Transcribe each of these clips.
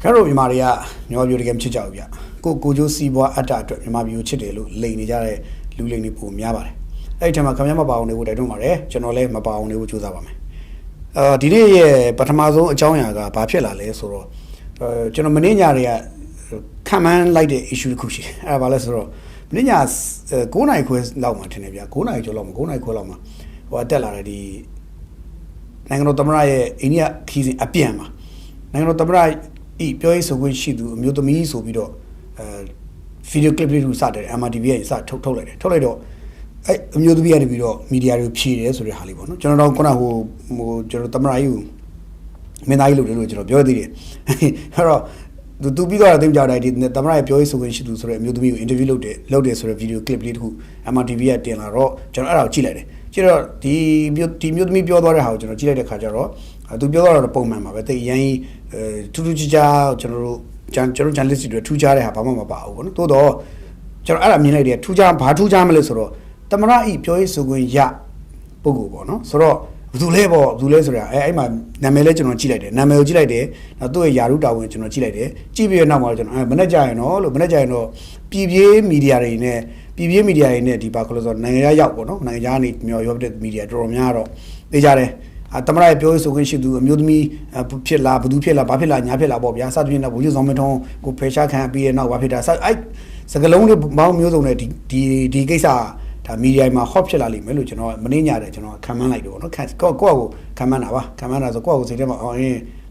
Karo Maria, no beauty game chichavia. Go see what attack, Yama Chitelu, Lady Jare, Lulini Pum Yaba. Every time I come about the wood I do mare, generally my bound would choose our man. Did Patamazo, Jonaga, Papilla, Soro. General Command like the issue Kushi, Avalesoro. Ninas, Gona quest Lama Tenevia, Gona Jolom, Gona Coloma, or Della di Nangotamara, Inia Kizzy Apiama. Nangotamara, Poi so which she do, Mutomi so video clip to Saturday, Amadivia, Sat Toledo. I knew to be a video, media cheers or Halibon. General Kona who General Menai look at Jodi. Her the two people I think I did the Tamara Poi so when she do sort of Mutomi interview loaded sort of video clip to Amadivia Tela Ro, General Chile. General the Mutumi Piodora House, Chile Cajaro. To build a poem, but the Yang Tuja General Journalist to Tuja Hapama about. Todo General Minadia, Tuja, Patu Jamalesoro, Tamara E. Poi so going ya Pogo, no? So, Zulebo, Zulesra, I'm a Namelation on Chile, Namel Chile, not do a Yaruta went to Chile, Chibia Namarjan, Manajano, Manajano, PBA media in PBA media in the Bacolos or Naya, Nayani, Mio, media, Dromiaro, Dejare. Tamara Pio so when she do Mudmi, Pupilla, Budupilla, Papilla, Napilla, Bob Yasadina, will use Ometon, go Pesha can be now Wapita. I Sagalone Mount Muson, the Gesa, the media, my Hopshala, Melucino, Manina, Kaman like no can't go, Kamana, Kamana, the Quo,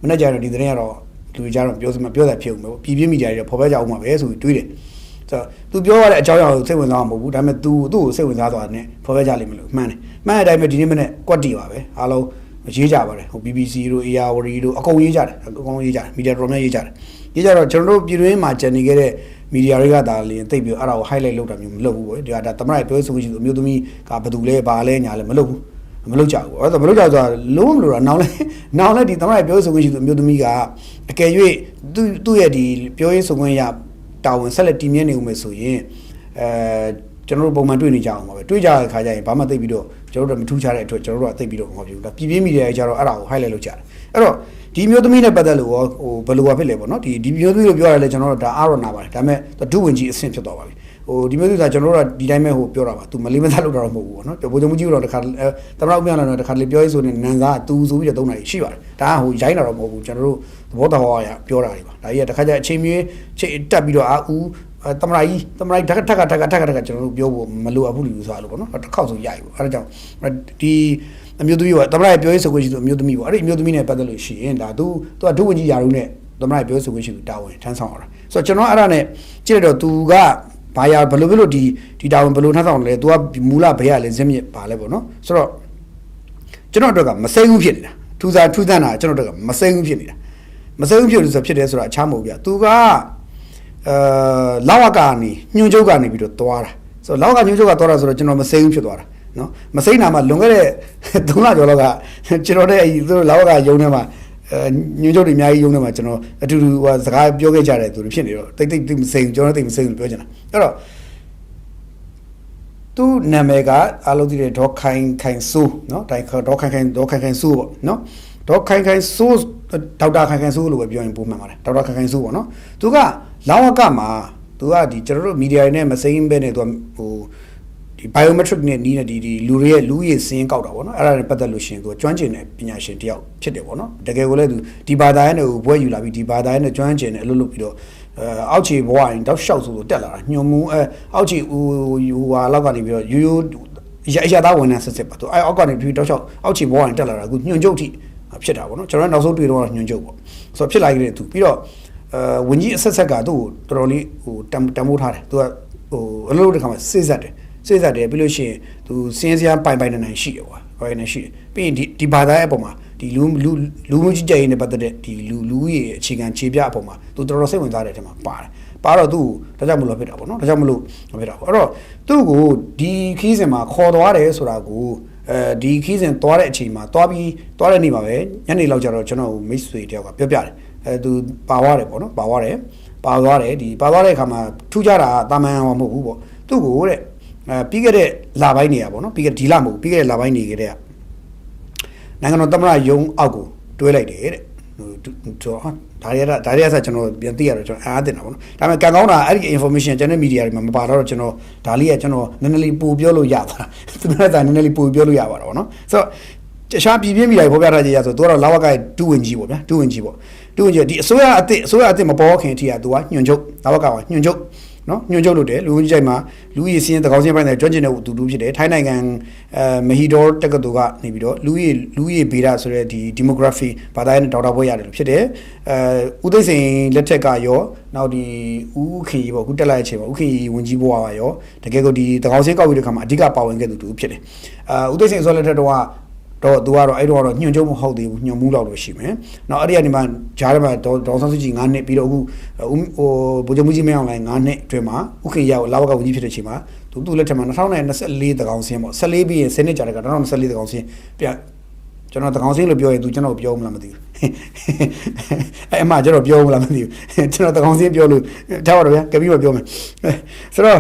Manager, the Rero, to Jaron, Piosma, Piola Pio, PB media, Povega, so we do it. So, to be all at Joy, say with Lambo, would I met do, say with other Povega, man, I made him what do you have? Hello. Java, BBC, or you, a Conija, Media Roma Yajar. Yajar, General Bureau, match and get media regadali and take you out highlight load of low. The other Tamara person which is Mudumi, Capadule, Bale, Yalamu, Maluja, or the Maluja are low now let the Tamara person which is Mudumiga. Okay, do a deal, Piois when ya town, sell a team General Bomaduni Jam, Tuja Kaya, Bama de video, Jordan Tuja to Jorah de video of you, the PB media Jaro Arao, Highlight Lucha. Ero, Dimiodomina Badalu or Balua Villebo, not the Dimiodu of your general da Aronava, Dame, the 2 inches seems to do. O Dimiodu General Didame who Pura to Malimatalu, not the Bodamuju or the Rabian, the Calibiois in Nanga, two Zuya Dona, Shiva, Da who Jaina of General, the Water Pura. I had a Kaja Chimie, Tabido Au. Tamrai Taka General Bio Malua Bulu Salono, at the cause of Yai, the Mudu, the right Bio which is Mudumi, or Mudumina Padalushi, and I do to a 2 Yarune, the right Bio which is down in Tansor. So General Arane, Chilo to Ga, Paya Baluvilo di down balloon has only to a Mula Paya, Zemi Palebono. So General Doga, Masayum Pin, to that Tuzana, General Doga, Masayum Pin. Masayum Pin is a Pidesra Chamovia, Tuga. Lawagani, New Jogani video Tora. So Laga New Joga Tora so General Masayum Chidora. No, Masayna Lungare, Duna Jologa, Chirode, Laga Yonema, New Jodi Mai Yonema, to was the guy Yoga Jare to the they think him saying Jonathan saying Virgin. To Namega, Alodi dog kind so, no, like dog kind so, no, dog kind so, Tauda can solo with your improvement, Tauda can so, no, Tuga. Lawagama, to the general media name, a saying Bennett, who the biometric Nina di Luria Louis saying out of one, I Patalucian, to join in a pinashin, Chedevono, the Gavoledu, Dibadano, where you love Dibadana, join in a Lulupido, Auchi wine, thou shouts to tell her, Numu, Auchi, you are Lagani, you Yada one as a sepato. I organic to Auchi wine, tell her a good new joti, a Chedavono, Charan also do one new joke. So she like it to Piro. When you Saga do, Trolli, Tamur, to a little come, says that the ability to Sensia by the Nashi or in a she, being Dibada Apoma, the Lumuji Jane, but the Louis Chigan Chibia Apoma, to the Rosa with that Para do, Tajamula Pita, no, Tajamulu, or do go, the Kizema, Cordwares or go, the Kiz and Torre Chima, Toby, Torrenima, any larger channel, Miss Sweet, Pia. To Paware, Paware, the Paware come Tujara, Dama Mubo, to go, Pigare Lavania, Pigat Tilamu, Pigare Lavani, Nangano Tamara young Agu, to a lady, ဒါတွေကကျွန်တော်ပြန်သိရတော့ကျွန်တော်အားတင်တာပေါ့နော်ဒါပေမဲ့ကံကောင်းတာအဲ့ဒီ information ကျွန်တော် media တွေမှာမပါတော့ကျွန်တော်ဒါလေးကကျွန်တော်နည်းနည်းလေးပို့ပြောလို့ရတာသူတို့ကနည်းနည်းလေးပို့ပြောလို့ရပါတော့ဗောနော်ဆိုတော့တခြားပြည်ပြင်းမိတာဖော်ပြထားကြရဆိုတော့လဝကရဲ့ဒုဝန်ကြီးပေါ့ဗျာဒုဝန်ကြီးဒီအစိုးရအသစ်မပေါ်ခင်အထိကသူကညွန်ချုပ်လဝကကညွန်ချုပ်နော်ညွန်ချုပ်လုပ်တယ်လူဝင်ကြိုက်မှာလူရည်စင်းတကောင်းစင်းပိုင်းတွေကျွမ်းကျင်တဲ့သူဖြစ်တယ်ထိုင်းနိုင်ငံမဟီဒေါတက္ကသိုလ်ကနေပြီးတော့လူရည်ဗေဒဆိုတဲ့ဒီ demography ဘာသာရေးနဲ့ဒေါက်တာဘွဲ့ရတယ်လို့ဖြစ်တယ်ဦးသိန်းစိန်လက်ထက်ကရောနောက်ဒီဦးခင်ကြီးပေါ့အခုတက်လိုက်တဲ့အချိန်မှာဦးခင်ကြီးဝင်ကြီးဘွားပါရောတကယ်ကိုဒီတကောင်းစင်းကောက်ပြီးတဲ့ခါမှာအဓိကပါဝင်ခဲ့သူဖြစ်တယ်ဦးသိန်းစိန်အစောလက်ထက်တော့သူကတော့အဲ့တော့ညွန်ချုပ်မဟုတ်သေးဘူးညွန်မှုလောက်လို့ရှိမယ်။နောက်အဲ့ဒီကနေမှဂျားထဲမှာဒေါ်ဆန်းစုကြည်9နှစ်ပြီးတော့အခုဗိုလ်ချုပ်မှုကြီးမင်းအောင်လှိုင်9နှစ်အတွင်းမှာဥခင်ရကိုလာဝကဝန်ကြီးဖြစ်တဲ့အချိန်မှာသူ့လက်ထက်မှာ2024တကောင်စင်းပေါ့14ပြီးရင်10နှစ်ကြာတဲ့က2024တကောင်စင်းပြန်ကျွန်တော်တကောင်စင်းလို့ပြောရင်သူကျွန်တော်ပြောမလားမသိဘူး။အဲ့အမှကျွန်တော်ပြောမလားမသိဘူး။ကျွန်တော်တကောင်စင်းပြောလို့ထားပါတော့ဗျာကပြီးမှပြောမယ်။ဆိုတော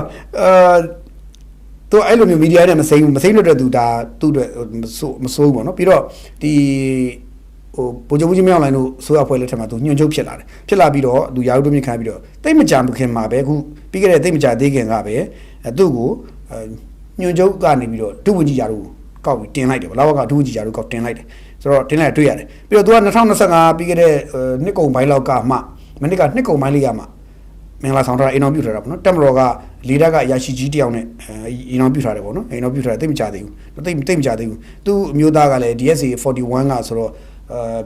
့တော့အဲ့လိုမျိုးမီဒီယာနဲ့မစိမ့်လို့တဲ့သူဒါသူ့အတွက်မစိုးဘူးပေါ့နော်ပြီးတော့ဒီဗိုလ်ချုပ်မှုကြီးမင်းအောင်လှိုင်တို့ဆိုရအဖွဲ့လက်ထက်မှာသူညွန့်ချုပ်ဖြစ်လာပြီးတော့သူရာဟုတို့မြင့်ခိုင်းပြီးတော့တိတ်မကြခင်မှာပဲအခုပြီးခဲ့တဲ့တိတ်မကြသေးခင်ကပဲသူ့ကိုညွန့်ချုပ်ကနေပြီးတော့ဒုဝန်ကြီးရာတို့ကောက်ပြီးတင်လိုက်တယ်ဗလားကဒုဝန်ကြီးရာတို့ကောက်တင်လိုက်တယ်ဆိုတော့တင်လိုက်တွေ့ရတယ်ပြီးတော့သူက2025ပြီးခဲ့တဲ့နှစ်ကုန်ပိုင်းလောက်ကမှမနစ်ကနှစ်ကုန်ပိုင်းလေးကမှမင်္ဂလာဆောင်ထားတာအိမ်တော်ပြုထားတာပေါ့နော်တက်မတော်ကလေတပ်ကအရာရှိကြီးတယောက်နဲ့အိမ်တော်ပြုထားတယ်ပေါ့နော်အိမ်တော်ပြုထားတယ်တိတ်မကြသေးဘူးတိတ်မကြသေးဘူးသူ့အမျိုးသားကလည်း DSA 41ကဆိုတော့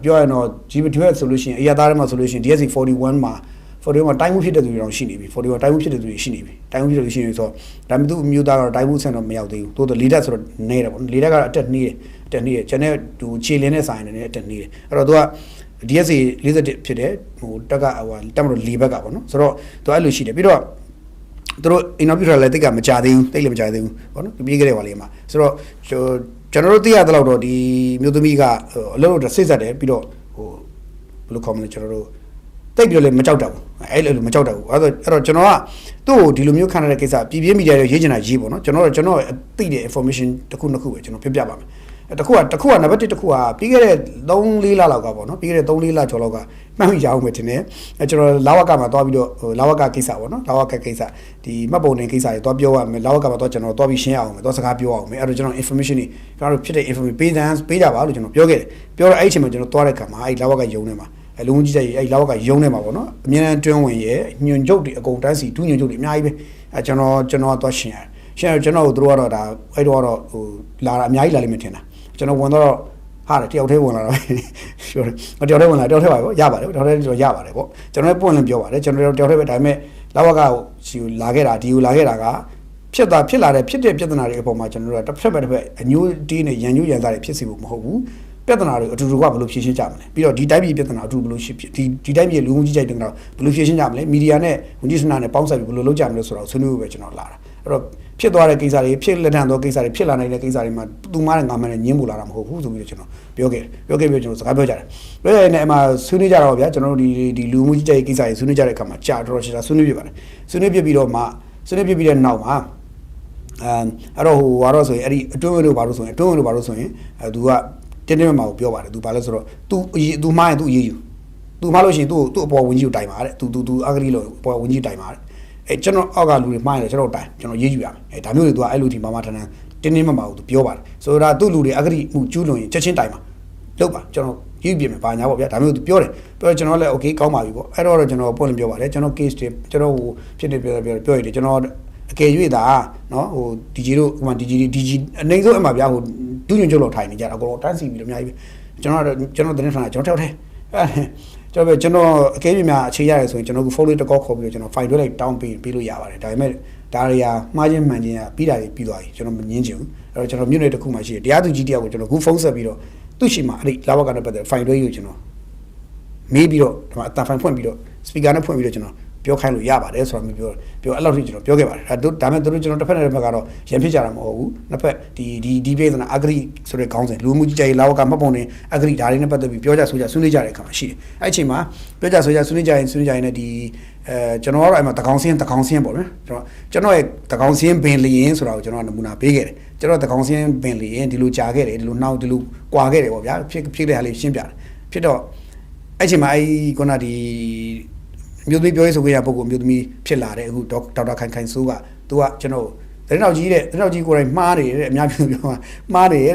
ပြောရရင်တော့ GBTF ဆိုလို့ရှိရင်အရာသားထဲမှာဆိုလို့ရှိရင် DSA 41မှာတိုင်းမှုဖြစ်တဲ့သူတွေတော့ရှိနေပြီ41တိုင်းမှုဖြစ်တဲ့သူတွေရှိနေပြီတိုင်းမှုဖြစ်တဲ့သူရှိနေဆိုတော့ဒါပေမဲ့သူ့အမျိုးသားကတော့တိုင်းမှုဆန်တော့မရောက်သေးဘူးတိုးတော့လေတပ်ဆိုတော့နေတယ်ပေါ့နော်လေတပ်ကတော့အတက်နှီးတယ်ကျန်တဲ့သူခြေလင်းနဲ့ဆိုင်နေတဲ့အတက်နှီးတယ်အဲ့တော့သူကDSA 41ဖြစ်တယ်တက်ကတက်မလို့၄ဘက်ကပေါ့နော်ဆိုတော့သူအဲ့လိုရှိတယ်ပြီးတော့သူတို့အင်တာဗျူးထားလဲတိတ်ကမကြသေးဘူးတိတ်လည်းမကြသေးဘူးပေါ့နော်ပြီးခဲ့တဲ့ဟောလေးမှာဆိုတော့ကျွန်တော်တို့သိရတဲ့လောက်တော့ဒီမျိုးသမီးကအလုပ်လုပ်စိတ်ဆက်တယ်ပြီးတော့ဘယ်လိုခေါ်မလဲကျွန်တော်တို့တိတ်ပြီးတော့လည်းမကြောက်တတ်ဘူးအဲ့လိုမကြောက်တတ်ဘူးအဲ့တော့ကျွန်တော်ကသူ့ကိုဒီလိုမျိုးခံရတဲ့ကိစ္စပြည်ပြင်းမီဒီယာတွေရေးချင်တာရေးပေါ့နော်ကျွန်တော်သိတဲ့ information တစ်ခုနှစ်ခုပဲကျွန်တော်ပြပြပါမယ်တခုကနံပါတ်1တခုကပြီးခဲ့တဲ့3-4လလောက်ကပေါ့နော်ပြီးခဲ့တဲ့3-4လကျော်လောက်ကမှတ်မိကြအောင်ပဲတင်တယ်ကျွန်တော်လာဝကမှာသွားပြီးတော့လာဝကကိစ္စပေါ့နော်လာဝကကိစ္စဒီမှတ်ပုံတင်ကိစ္စတွေသွားပြောရမယ်လာဝကမှာသွားကျွန်တော်သွားပြီးရှင်းအောင်မယ်သွားစကားပြောအောင်မယ်အဲ့တော့ကျွန်တော် information တွေကျွန်တော်ဖြစ်တဲ့ information ပေးကြပါလို့ကျွန်တော်ပြောခဲ့တယ်ပြောတော့အဲ့အချိန်မှာကျွန်တော်သွားတဲ့ခါမှာအဲ့လာဝကယုံနေမှာလူဝင်ကြီးတဲ့အဲ့လာဝကယုံနေမှာပေါ့နော်အမြဲတမ်းတွင်းဝင်ရဲ့ညွန်ချုပ်တွေအကုန်တန်းစီဒုညွန်ချုပ်တွေအများကြီးပဲအဲ့ကျွန်တော်သွားရှင်းရတယ်ကျွန်တော်တို့ကတော့ဒါအဲ့တော့လာတာအများကြီးလာလိမ့်မယ်ထင်တာကျွန်တော်ဝင်တော့ဟာတယောက်တည်းဝင်လာတော့ပြောတယ်တယောက်တည်းဝင်လာတယောက်တည်းပါပေါ့ရပါတယ်တယောက်တည်းတော့ရပါတယ်ပေါ့ကျွန်တော်လည်းပွင့်လင်းပြောပါတယ်ကျွန်တော်တယောက်တည်းပဲဒါပေမဲ့လာဝကစီလာခဲ့တာဒီကိုလာခဲ့တာကဖြစ်လာတဲ့ဖြစ်တဲ့ပြဿနာတွေအပေါ်မှာကျွန်တော်တို့တစ်ဖက်အညိုးတီးနဲ့ရန်ညိုးရန်သားတွေဖြစ်စီဖို့မဟုတ်ဘူးပြဿနာတွေအတူတူကဘယ်လိုဖြေရှင်းကြမလဲပြီးတော့ဒီတိုင်းပြည်ပြဿနာအတူဘယ်လိုဒီတိုင်းပြည်လူမှုကြီးကြိုက်တဲ့ကတော့ဘယ်လိုဖြေရှင်းကြမလဲမီဒီယာနဲ့ဝန်ကြီးစနာနဲ့ပေါင်းစပ်ပြီးဘယ်လိုလုပ်ကြမလဲဆိုတော့ဆွေးနွေးဖို့ပဲကျွန်တော်လာတာအဲ့တော့ဖြစ်သွားတဲ့ကိစ္စတွေဖြစ်လက်ထံသောကိစ္စတွေဖြစ်လာနိုင်တဲ့ကိစ္စတွေမှာသူမားနဲ့ငါမနဲ့ညင်းပူလာတာမဟုတ်ဘူးဆိုပြီးတော့ကျွန်တော်ပြောခဲ့ပြီးကျွန်တော်စကားပြောကြတယ်ပြောရရင်လည်းအမှဆွေးနွေးကြတော့ဗျာကျွန်တော်တို့ဒီလူမှုကြီးကြိုက်ကိစ္စတွေဆွေးနွေးကြတဲ့အခါမှာကြာတော်ရှာဆွေးနွေးပြပါတယ်ဆွေးနွေးပြပြီးတော့မှဆွေးနွေးပြပြီးတဲ့နောက်မှာအဲ့တော့ဘာလို့ဆိုရင်အဲ့ဒီအတွင်းဝင်လို့ဘာလို့ဆိုရင်သူကတင်းမှာကိုပြောပါတယ်သူဘာလဲဆိုတော့သူမှားရင်သူအေးအေးယူသူမှားလို့ရှိရင်သူ့အပေါ်ဝင်ကြီးကိုတိုင်ပါတဲ့သူအဂရီလို့အပေါ်ဝင်ကြီးတိုင်ပါတဲ့အဲ့ကျွန်တော်အောက်ကလူတွေမှားရင်ကျွန်တော်တိုင်ကျွန်တော်ရေးယူရမယ်ဒါမျိုးတွေသူကအဲ့လိုဒီမာမထန်တင်းမှာကိုသူပြောပါတယ်ဆိုတော့သူ့လူတွေအဂရီမှုကျူးလွန်ရင်ချက်ချင်းတိုင်ပါလုပ်ပါကျွန်တော်ရေးပြမယ်ဘာညာပေါ့ဗျာဒါမျိုးသူပြောတယ်ပြောကျွန်တော်လည်း okay ကောင်းပါပြီပေါ့အဲ့တော့ကျွန်တော်ပွင့်လင်းပြောပါတယ်ကျွန်တော် case တွေကျွန်တော်ဟိုဖြစ်နေပြောရတယ်ကျွန်တော်အကယ်၍သာနော်ဟို DG တို့ဟိုမှာ DG အနေဆုံးအမှဗျာဟိုဒုညွန့်ချုပ်လောက်ထိုင်နေကြတာအကုန်လုံးတန်းစီပြီးတော့အများကြီးပဲကျွန်တော်တင်းထားတာကျွန်တော်ထောက်ထဲကျွန်တော်အကယ်၍များအခြေရတယ်ဆိုရင်ကျွန်တော်က follow တကောခေါ်ပြီးတော့ကျွန်တော် file တွေလိုက်တောင်းပေးလို့ရပါတယ်ဒါပေမဲ့ဒါတွေဟာမှားခြင်းမှန်ခြင်းကပြီးတာပြီးသွားပြီကျွန်တော်မငင်းချင်ဘူးအဲ့တော့ကျွန်တော်မြို့နယ်တစ်ခုမှရှိတယ်တရားသူကြီးတယောက်ကိုကျွန်တော်ခုဖုန်းဆက်ပြီးတော့သူ့ရှိမှာအဲ့ဒီလာဘကနဲ့ပတ်သက် file တွေကိုကျွန်တော်မေးပြီးတော့ဒီမှာအတန် file ဖွင့်ပြီးတော့ speaker နဲ့ဖွင့်ပြီးတော့ကျွန်တော်ပြောခိုင်းလို့ရပါတယ်ဆိုတော့ပြောအဲ့လောက်ထိကျွန်တော်ပြောခဲ့ပါတယ်ဒါမဲ့တို့ကျွန်တော်တစ်ဖက်နဲ့တစ်ဖက်ကတော့ရန်ဖြစ်ကြတာမဟုတ်ဘူးနှစ်ဖက်ဒီပေးသနာအဂရိဆိုတဲ့ခေါင်းစဉ်လူမှုကြီးကြည်လာဝကမှတ်ပုံနေအဂရိဒါတွေနဲ့ပတ်သက်ပြီးပြောကြဆိုကြဆွေးနွေးကြတဲ့အခါမှာရှိတယ်အဲ့အချိန်မှာပြောကြဆိုကြဆွေးနွေးကြရင်နဲ့ဒီကျွန်တော်ကတော့အဲ့မှာတကောင်စင်းပေါ့ဗျာကျွန်တော်ရဲ့တကောင်စင်းဘင်လျင်ဆိုတာကိုကျွန်တော်နမူနာပေးခဲ့တယ်ကျွန်တော်တကောင်စင်းဘင်လျင်ဒီလိုကြာခဲ့တယ်ဒီလိုနှောက်ဒီလိုကွာခဲ့တယ်ပေါ့ဗျာဖြစ်တဲ့ဟာလေးရှင်းပြတယ်ဖြစ်တော့ အဲ့ချိန်မှာအဲ့ခုနဒီမြို့သမီးပြောရေးဆိုခွင့်ရပုဂ္ဂိုလ်မြို့သမီးဖြစ်လာတဲ့အခုဒေါက်တာခိုင်စိုးကသူကကျွန်တော်သတင်းတော်ကြီးကိုယ်တိုင်မှားနေတဲ့အများကြီးပြောမှားနေတဲ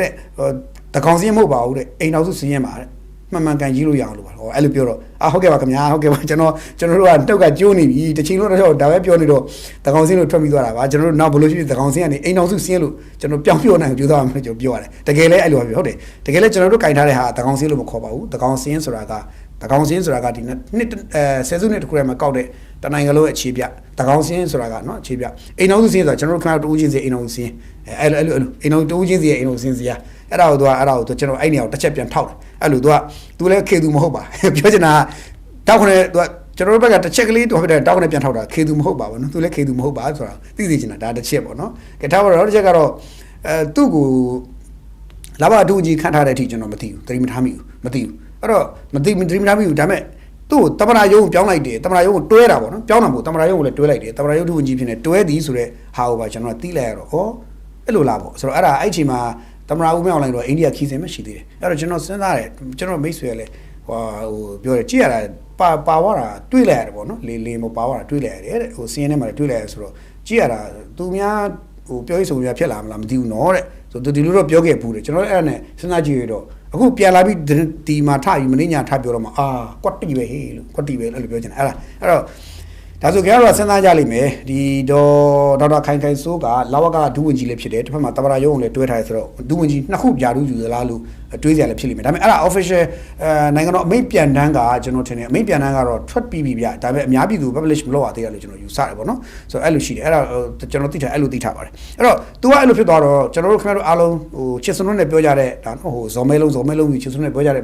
့တကောင်စင်းမဟုတ်ပါဘူးတဲ့အိမ်တော်စုစင်းရင်ပါတဲ့မှန်ကန်ကြီးလို့ရအောင်လို့ပါဟောအဲ့လိုပြောတော့ဟုတ်ကဲ့ပါခင်ဗျာဟုတ်ကဲ့ပါကျွန်တော်တို့ကတုတ်ကကျိုးနေပြီတစ်ချိန်လုံးတော့ဒါပဲပြောနေတော့တကောင်စင်းလို့ထွက်ပြီးသွားတာပါကျွန်တော်တို့နောက်ဘလို့ရှိတကောင်စင်းကနေအိမ်တော်စုစင်းလို့ကျွန်တော်ပြောင်းပြောနိုင်ကြိုးစားမှာကျွန်တော်ပြောရတယ်တကယ်လဲအဲ့လိုပါပြောဟုတ်တယ်တကယ်လဲကျွန်တော်တို့ကင်ထားတဲ့ဟာတကောင်စင်းလို့မခေါ်ပါဘူးတကောင်စင်းဆိုတာကဒီနှစ်ဆယ်စုနှစ်တခုထဲမှာကောက်တဲ့တနိုင်ငံလုံးအခြေပြတကောင်စင်းဆိုတာကနော်အခြေပြအိမ်တော်စုစင်းဆိုတာကျွန်တော်တို့ခင်ဗျားတို့တူးချင်းစီအိမ်တော်စုစင်းအဲ့လိုအိမ်တော်တူးချင်းစီအိမ်တော်စုစင်းစီရအဲ့ဒါကိုသူကျွန်တော်အဲ့နေရာကိုတစ်ချက်ပြန်ထောက်တယ်အဲ့လိုသူလည်းခေသူမဟုတ်ပါပြောချင်တာတောက်ခနဲ့ကျွန်တော်တို့ဘက်ကတစ်ချက်ကလေးတော့ဖြစ်တယ်တောက်ခနဲ့ပြန်ထောက်တာခေသူမဟုတ်ပါဘူးနော်သူလည်းခေသူမဟုတ်ပါဆိုတာသိသိချင်တာဒါတစ်ချက်ပေါ့နော်ကဲထားပါတော့တစ်ချက်ကတော့သူ့ကိုလာဘအတူကြီးခန့်ထားတဲ့အထိကျွန်တော်မသိဘူးသတိမထားမိဘူးမသိဘူးအဲ့တော့မသိမထားမိဘူးဒါပေမဲ့သူ့တမနာယုံပြောင်းလိုက်တယ်တမနာယုံကိုတွဲတာပေါ့နော်ပြောင်းတာမဟုတ်တမနာယုံကိုလည်းတွဲလိုက်တယ်တမနာယုံတူကြီးဖြစ်နေတွဲသည်ဆိုတဲ့ဟာကိုပါကျွန်တော်သိလိုက်ရတော့ဩအဲ့လိုလားပေါ့ဆိုတော့အဲ့ဒါအဲ့ချိန်မှာတမနာဦးမအောင်လိုက်တော့အိန္ဒိယခီးစင်မရှိသေးတယ်အဲ့တော့ကျွန်တော်စဉ်းစားတယ်ကျွန်တော်မိတ်ဆွေကလည်းဟိုပြောတယ်ကြည့်ရတာပါဝါတာတွေးလိုက်ရတယ်ပေါ့နော်လေမပါဝါတာတွေးလိုက်ရတယ်တဲ့ဟိုစင်းထဲမှာတွေးလိုက်ရဆိုတော့ကြည့်ရတာသူများဟိုပြောရေးဆိုများဖြစ်လာမလားမသိဘူးနော်တဲ့ဆိုသူဒီလိုတော့ပြောခဲ့ဘူးတဲ့ကျွန်တော်အဲ့ဒါနဲ့စဉ်းစားကြည့်ရတော့အခုပြန်လာပြီးဒီမှာထယူမင်းညာထပြောတော့မှကွက်တီပဲဟေးလို့ကွက်တီပဲအဲ့လိုပြောချင်တယ်အဲ့တော့ဒါဆိုကြတော့စဉ်းစားကြလိမ့်မယ်ဒီဒေါက်တာခိုင်စိုးကလာဝကဒုဝန်ကြီးလည်းဖြစ်တယ်တစ်ဖက်မှာတမရယုံလည်းတွဲထားတယ်ဆိုတော့ဒုဝန်ကြီးနှစ်ခုပြားတူယူသလားလို့တွေးစရာလည်းဖြစ်လိမ့်မယ်ဒါပေမဲ့အဲ့ဒါ official နိုင်ငံတော်အမိန့်ပြန်တန်းကကျွန်တော်ထင်တယ်အမိန့်ပြန်တန်းကတော့ထွက်ပြီးပြီဗျဒါပေမဲ့အများပြည်သူ publish မလုပ်ရသေးတယ်လို့ကျွန်တော်ယူဆတယ်ပေါ့နော်ဆိုတော့အဲ့လိုရှိတယ်အဲ့ဒါကျွန်တော်သိထားအဲ့လိုသိထားပါတယ်အဲ့တော့ तू ကအဲ့လိုဖြစ်သွားတော့ကျွန်တော်တို့ခင်ဗျားတို့အားလုံးဟိုချစ်စွန်းနဲ့ပြောကြတဲ့ဒါဟိုဇော်မဲလုံးပြီးချစ်စွန်းနဲ့ပြောကြတဲ့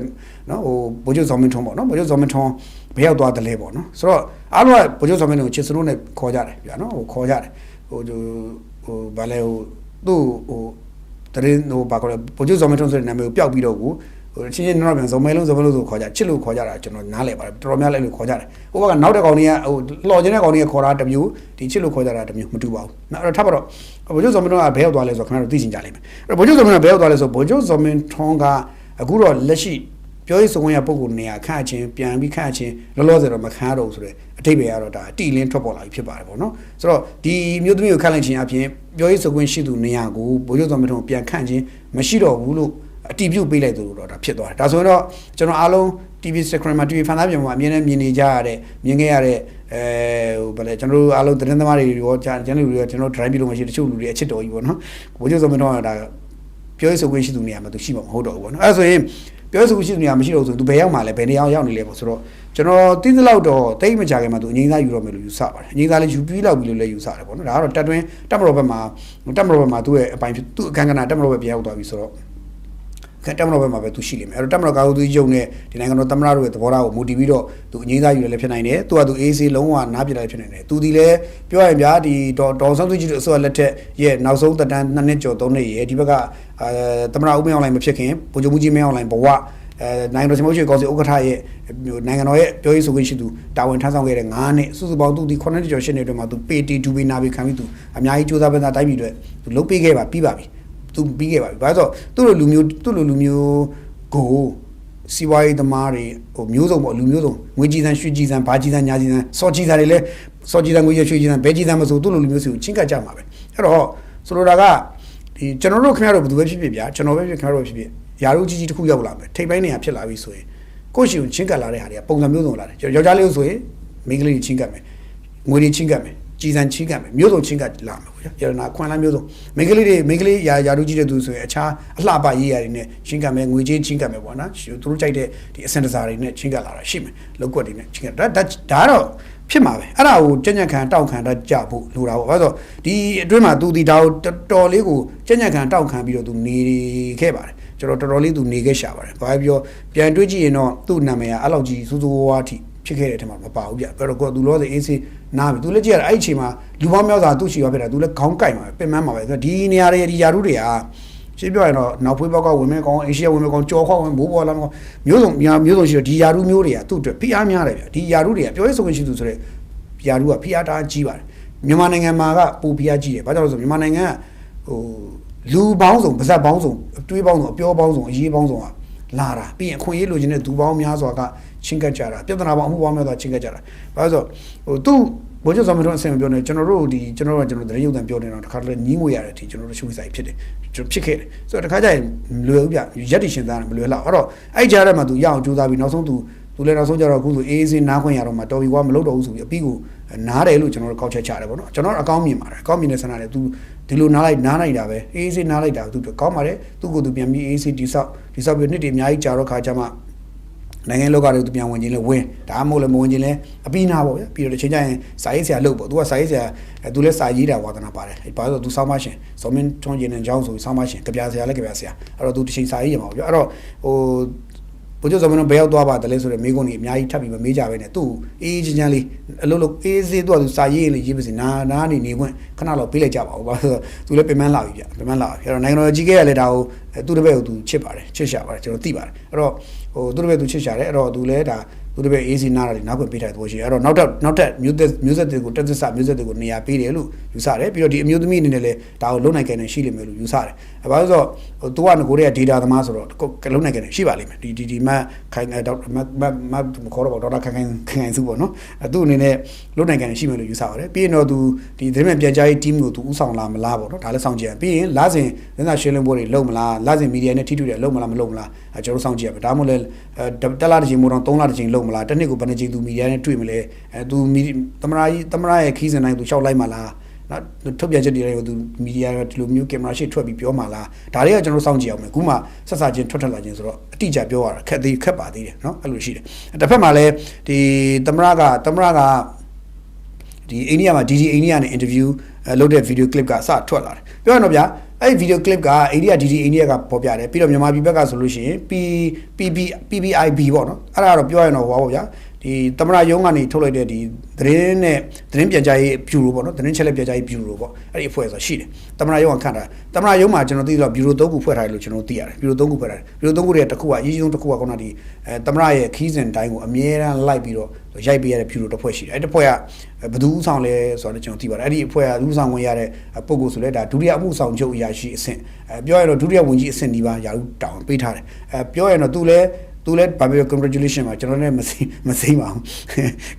နော်ဟိုဗိုလ်ချုပ်ဇော်မင်းထွန်းပေါ့နော်ဗိုလ်ချုပ်ဇော်မင်းထွန်းဘယ်ရောက်သွားတယ်လဲပေါ့နော်ဆိုတော့အားလုံးကဗိုလ်ချုပ်ဇော်မင်းကိုချစ်စွန်းနဲ့ခေါ်ကြတယ်ဗျာနော်ဟိုခေါ်ကြတယ်ဟိုဘာလဲဟိုသူ့ဟိုတရင်ဟိုဘာခေါ်လဲဗိုလ်ချုပ်ဇော်မင်းထွန်းဆိုတဲ့နာမည်ကိုပျောက်ပြီးတော့ကိုချင်းတော့ပြန်ဇော်မဲလုံးဆိုခေါ်ကြချစ်လို့ခေါ်ကြတာကျွန်တော်နားလဲပါတယ်တော်တော်များလဲလို့ခေါ်ကြတယ်ဟိုဘက်ကနောက်တဲ့ကောင်တွေကဟိုလှော်ခြင်းတဲ့ကောင်တွေကခေါ်တာတစ်မျိုးဒီချစ်လို့ခေါ်ကြတာတစ်မျိုးမတူပါဘူးအဲ့တော့ထပ်ပါတော့ဗိုလ်ချုပ်ဇော်မင်းထွန်းကဘယ်ရောက်သွားလဲဆိုတော့ခင်ဗျားတို့သိချင်ကြလိမ့်မယ်အဲ့တော့ဗိုလ်ချုပ်ဇော်မင်းထွန်းကဘယ်ရောက်သွားလဲဆိုတော့ဗိုလ်ချုပ်ဇော်မင်းထွန်းကအခုတော့လက်ရှိပြောရေးဆိုခွင့်ရပုံကိုနေရာခန့်ချင်းပြန်ပြီးခန့်ချင်းလောလောဆယ်တော့မခန့်တော့ဆိုတဲ့အထိပ္ပယ်ကတော့ဒါအတိလင်းထွက်ပေါ်လာပြီဖြစ်ပါတယ်ပေါ့နော်ဆိုတော့ဒီမျိုးသမီးကိုခန့်လိုက်ခြင်းအပြင်ပြောရေးဆိုခွင့်ရှိသူနေရာကိုဗိုလ်ချုပ်ဇော်မင်းထွန်းပြန်ခန့်ခြင်းမရှိတော့ဘူးလို့အတီးပြုတ်ပေးလိုက်သူတော့ဒါဖြစ်သွားတယ်ဒါဆိုရင်တော့ကျွန်တော်အားလုံး TV Screen မှာ TV ဖန်သားပြန်မှာအမြင်နဲ့မြင်နေကြရတဲ့မြင်ခဲ့ရတဲ့ဟိုဗလဲကျွန်တော်တို့အားလုံးသတင်းသမားတွေရောကျန်လူတွေရောကျွန်တော် drive ပြီးလို့မရှိတချို့လူတွေအချစ်တော်ကြီးပေါ့နော်ဗိုလ်ချုပ်ဇော်မင်းထွန်းကဒါပြောရေးဆိုခွင့်ရှိသူနေရာမှာသူရှိမှာမဟုတ်တော့ဘူးပေါ့နော်အဲဆိုရင်ပြောရေးဆိုခွင့်ရှိသူနေရာမရှိတော့ဘူးဆိုသူဘယ်ရောက်မှာလဲဘယ်နေရာရောက်နေလဲပေါ့ဆိုတော့ကျွန်တော်သိသလောက်တော့တိတ်မကြခင်မှာသူအငိမ့်သားယူတော့မယ်လို့ယူဆပါတယ်အငိမ့်သားလေးယူပြီးလောက်ပြီးလို့လည်းယူဆတယ်ပေါ့နော်ဒါကတော့တက်တွင်းတက်မတော်ဘက်မှာသူ့ရဲ့အပိုင်းသူ့အခန်းကဏ္ဍတက်မတော်ဘက်ပြန်ရောက်သွားပြီဆိုတော့တက်မတော်ဘက်မှာပဲသူရှိလိမ့်မယ်အဲ့တော့တက်မတော်ကာကွယ်သူကြီးချုပ်နဲ့ဒီနိုင်ငံတော်သမ္မတတို့ရဲ့သဘောထားကိုမူတည်ပြီးတော့သူအငိမ့်သားယူရလည်းဖြစ်နိုင်တယ်သူကသူ AC လုံးဝနားပြလည်းဖြစ်နိုင်တယ်သူဒီလည်းပြောရရင်ဗျာဒီဒေါ်ဆောင်စုကြည်တို့အစိုးရလက်ထက်ရဲ့နောက်ဆုံးသက်တမ်း2နှစ်ကျော်3နှစ်ရဲ့ဒီဘက်ကသမ္မတဦးမင်းအောင်လှိုင်မဖြစ်ခင်ဗိုလ်ချုပ်မှုကြီးမင်းအောင်လှိုင်ဘဝနိုင်ငံတော်စီမံရေးကောင်စီဥက္ကဋ္ဌရဲ့နိုင်ငံတော်ရဲ့ပြောရေးဆိုခွင့်ရှိသူတာဝန်ထမ်းဆောင်ခဲ့တဲ့9နှစ်စုစုပေါင်းသူဒီ9နှစ်ကျော်10နှစ်အတွင်းမှာသူပေတီဒူဘေနာဘီခံပြီးသူအများကြီးစူးစမ်းပန်းစားတိုင်းပြည်အတွက်သူလုပ်ပေးခဲ့ပါပြီးပါပြီသူပြီးခဲ့ပါပြီဘာလို့ဆိုသူ့လိုလူမျိုးကိုစီဝါရေးသမားတွေဟိုမျိုးစုံပေါ့လူမျိုးစုံငွေကြီးစံရွှေကြီးစံဘာကြီးစံညာကြီးစံစောကြီးစံတွေလဲစောကြီးစံငွေရွှေကြီးစံဘဲကြီးစံမဆိုသူ့လိုလူမျိုးစီကိုချင်းကပ်ကြမှာပဲအဲ့တော့ဆိုလိုတာကဒီကျွန်တော်တို့ခင်ဗျားတို့ဘယ်သူပဲဖြစ်ဖြစ်ဗျာကျွန်တော်ပဲဖြစ်ခင်ဗျားတို့ဖြစ်ဖြစ်ယာရုကြီးတစ်ခုရောက်လာမယ်ထိပ်ပိုင်းနေရဖြစ်လာပြီဆိုရင်ကိုယ့်ရှိကိုချင်းကပ်လာတဲ့ဟာတွေကပုံစံမျိုးစုံလာတယ်ယောက်ျားလေးဆိုရင်မိန်းကလေးတွေချင်းကပ်မယ်ငွေတွေချင်းကပ်မယ်ကြီးစံချင်းကပ်မယ်မျိုးစုံချင်းကပ်လာမယ်ဗျာရတနာခွန်လန်းမျိုးစုံမိန်းကလေးယာရုကြီးတဲ့သူဆိုရင်အခြားအလှပရေးရာတွေနဲ့ချင်းကပ်မယ်ငွေချင်းချင်းကပ်မယ်ပေါ့နော်သူတို့ကြိုက်တဲ့ဒီအစင်တစားတွေနဲ့ချင်းကပ်လာတာရှိမယ်လောက်ကွက်တွေနဲ့ချင်းကပ်ဒါတော့ဖြစ်မှာပဲအဲ့ဒါကိုကြက်ညက်ခံတောက်ခံတတ်ကြဖို့လိုတာပေါ့ဘာလို့ဒီအတွင်းမှာသူဒီဒါကိုတော်လေးကိုကြက်ညက်ခံတောက်ခံပြီးတော့သူနေခဲ့ပါတယ်ကျွန်တော်တော်တော်လေးသူနေခဲ့ရှာပါတယ်ဘာပြောပြန်တွေးကြည့်ရင်တော့သူ့နာမည်ကအဲ့လောက်ကြီးစူးစူးဝါးထိဖြစ်ခဲ့တဲ့အထက်မှာမပါဘူးဗျအဲ့တော့ကိုသူလောတဲ့အေးစေးနားပြီသူလည်းကြည့်ရအဲ့အချိန်မှာလူပေါင်းများစွာသူ့ချီရောဖြစ်တာသူလည်းခေါင်းကိုက်မှာပဲပင်မမှာပဲဒီနေရာတွေဒီယာရုတွေကရှင်းပြောရင်တော့နောက်ဖွေးပေါက်ကဝင်မဲ့ကောင်အေးရှိယဝင်မဲ့ကောင်ကြော်ခေါက်ဝင်မိုးပေါ်လာကောင်မျိုးစုံရှိတော့ဒီယာရုမျိုးတွေကသူ့အတွက်ဖိအားများတယ်ဗျဒီယာရုတွေကပြောရေးဆိုခွင့်ရှိသူဆိုတဲ့ယာရုကဖိအားတားကြီးပါတယ်မြန်မာနိုင်ငံမှာကပူဖိအားကြီးတယ်ဘာကြောင့်လဲဆိုမြန်မာနိုင်ငံကဟိုလူပေါင်းစုံပါဇက်ပေါင်းစုံတွေးပေါင်းစုံအပြောပေါင်းစုံအရေးပေါင်းစုံကလာတာပြီးရင်အခွင့်အရေးလိုချင်တဲ့သူပေါင်းများစွာက ချင်းကတ်ကြတာပြဿနာပေါင်းအမှုပေါင်းများစွာချင်းကတ်ကြတာဘာလို့ဆိုသူဘိုးချုပ်ဆောင်မတော်အဆင်မပြောနေကျွန်တော်တို့တရင်ရုပ်တံပြောနေတော့တခါတလေညီးငွေရတဲ့ဒီကျွန်တော်တို့ရှုပ်ဆိုင်ဖြစ်တယ်ဖြစ်ခဲ့တယ်ဆိုတော့တခါကျရင်လွယ်ဦးပြရက်တီရှင်သားမလွယ်လောက်အဲ့တော့အဲ့ကြားထဲမှာသူရအောင်ကြိုးစားပြီးနောက်ဆုံးသူလည်းနောက်ဆုံးကြတော့အခုဆိုအေးအေးနားခွင့်ရတော့မှတော်ပြီကွာမလုပ်တော့ဘူးဆိုပြီးအပြီးကိုနားတယ်လို့ကျွန်တော်တို့ကောက်ချက်ချတယ်ပေါ့နော်ကျွန်တော်အကောင်းမြင်ပါတယ်အကောင်းမြင်တဲ့ဆန္ဒနဲ့သူဒီလိုနားလိုက်တာပဲအေးအေးနားလိုက်တာသူကောင်းပါတယ်သူ့ကိုသူပြန်ပြီးအေးအေးတိဆောက်ပြီးနှစ်တည်းအများကြီးကြာတော့ခါကျမှနိုင်ငံလောကတွေသူပြန်ဝင်ခြင်းလဲဝင်ဒါမှမဟုတ်လဲမဝင်ခြင်းလဲအပြီးနာပေါ့ဗျာပြီးတော့တစ်ချိန်ကျရင်စာရေးဆရာလုပ်ပေါ့သူကစာရေးဆရာသူလဲစာရေးတာဝါသနာပါတယ်ဘာလို့သူစောင်းမရှင်စောမင်းထွန်းကျင်တဲ့ကျောင်းဆိုစောင်းမရှင်ကြပြဆရာလဲကြပြဆရာအဲ့တော့သူတစ်ချိန်စာရေးရမှာပေါ့ဗျာအဲ့တော့ဘိုးချုပ်ဆောင်မတော်ဘယ်ရောက်သွားပါတယ်လဲဆိုတော့မိကုန်းကြီးအများကြီးထပ်ပြီးမမေးကြပဲနဲ့သူ့အေးချင်းလေးအလုပ်အေးစေးသူကသူစာရေးလေးရေးပါစေနားနေခွင့်ခဏတော့ပေးလိုက်ကြပါဦးဘာလို့သူလည်းပြင်ပန်းလာပြီဗျပြင်ပန်းလာအဲ့တော့နိုင်ငံတော်ကြီးကလည်းဒါကိုသူ့တပည့်ကိုသူချစ်ပါတယ်ချစ်ရှာပါတယ်ကျွန်တော်သိပါတယ်အဲ့တော့သူ့တပည့်သူချစ်ရှာတယ်အဲ့တော့သူလည်းဒါသူတပည့်အေးစီနားတာနားခွင့်ပေးထားတဲ့သဘောရှိတယ်အဲ့တော့နောက်ထပ်မျိုးဆက်တွေကိုတက်သစ္စာမျိုးဆက်တွေကိုနေရာပေးတယ်လို့ယူဆတယ်ပြီးတော့ဒီအမျိုးသမီးအနေနဲ့လည်းဒါကိုလုံနိုင်ကြတယ်ရှိလိမ့်မယ်လို့ယူဆတယ်ဘာလို့ဆိုတော့သူကငကိုတွေက data သမားဆိုတော့လုံနိုင်ကြတယ်ရှိပါလိမ့်မယ်ဒီမခိုင်ဒေါက်တာမခေါ်တော့ဒေါက်တာခိုင်စုပေါ့နော်သူ့အနေနဲ့လုံနိုင်ကြတယ်ရှိမယ်လို့ယူဆပါတယ်ပြီးရင်တော့သူဒီသတင်းမှန်ပြန်ကြားရေး team ကိုသူဥဆောင်လာမလားပေါ့နော်ဒါလည်းစောင့်ကြည့်ရပြီးရင်လစဉ်သတင်းစာရှင်းလင်းပွဲတွေလုပ်မလားလစဉ်မီဒီယာနဲ့ထိတွေ့တယ်လုပ်မလားမလုပ်မလားကျွန်တော်စောင့်ကြည့်ရမယ်ဒါမှမဟုတ်လည်းတက်လာတစ်ချိန်မို့တော့3လတစ်ချိန်လုပ်မလားတစ်နှစ်ကိုဘယ်နှချိန်သူမီဒီယာနဲ့တွေ့မလဲသူသမရရဲ့ခီးစဉ်တိုင်းသူရှောက်လိုက်မှာလားနော်ထုတ်ပြန်ချက်တွေကိုသူမီဒီယာဒီလိုမျိုးကင်မရာရှေ့ထွက်ပြီးပြောမှာလားဒါတွေကကျွန်တော်စောင့်ကြည့်အောင်မယ်အခုမှဆက်စားချင်းထွက်လာချင်းဆိုတော့အတိအကျပြောရတာခက်ပါသေးတယ်နော်အဲ့လိုရှိတယ်တစ်ဖက်မှာလည်းဒီသမရကဒီအိန္ဒိယမှာ DD အိန္ဒိယနဲ့ interview လုပ်တဲ့ video clip ကအစထွက်လာတယ်ပြောရတော့ဗျာအဲ့ဒီ video clip ကအိန္ဒိယ DD အိန္ဒိယကပေါ်ပြတယ်ပြီးတော့မြန်မာပြည်ဘက်ကဆိုလို့ရှိရင် PBIB ပေါ့နော်အဲ့ဒါတော့ပြောရရင်တော့ဟောပါဗျာဒီသမရယုံကနေထုတ်လိုက်တဲ့ဒီသတင်းပြန်ကြားရေးဗျူရိုပေါ့နော်သတင်းချက်လက်ပြန်ကြားရေးဗျူရိုပေါ့အဲ့ဒီအဖွဲ့ဆိုရှိတယ်သမရယုံကခန့်တာသမရယုံမှာကျွန်တော်သိတော့ဗျူရို3ခုဖွဲ့ထားတယ်လို့ကျွန်တော်သိရတယ်ဗျူရို3ခုဖွဲ့ထားတယ်ဗျူရို3ခုတွေတစ်ခုကအရေးကြီးဆုံးတစ်ခုကခုနဒီသမရရဲ့ခီးစဉ်တိုင်းကိုအမြဲတမ်းလိုက်ပြီးတော့ရိုက်ပေးရတဲ့ဗျူရိုတစ်ဖွဲ့ရှိတယ်အဲ့ဒီအဖွဲ့ကဘယ်သူဥဆောင်လဲဆိုတော့ကျွန်တော်သိပါတယ်အဲ့ဒီအဖွဲ့ကဥဆောင်ဝင်ရတဲ့ပုဂ္ဂိုလ်ဆိုလဲဒါဒုတိယအမှုဆောင်ချုပ်အရာရှိအဆင့်ပြောရတော့ဒုတိယဝန်ကြီးအဆင့်ဒီပါရာထူးတောင်းပေးထားတယ်ပြောရတော့သူလည်းဘာပြော congratulation ပါကျွန်တော်လည်းမစိမ့်ပါဘူး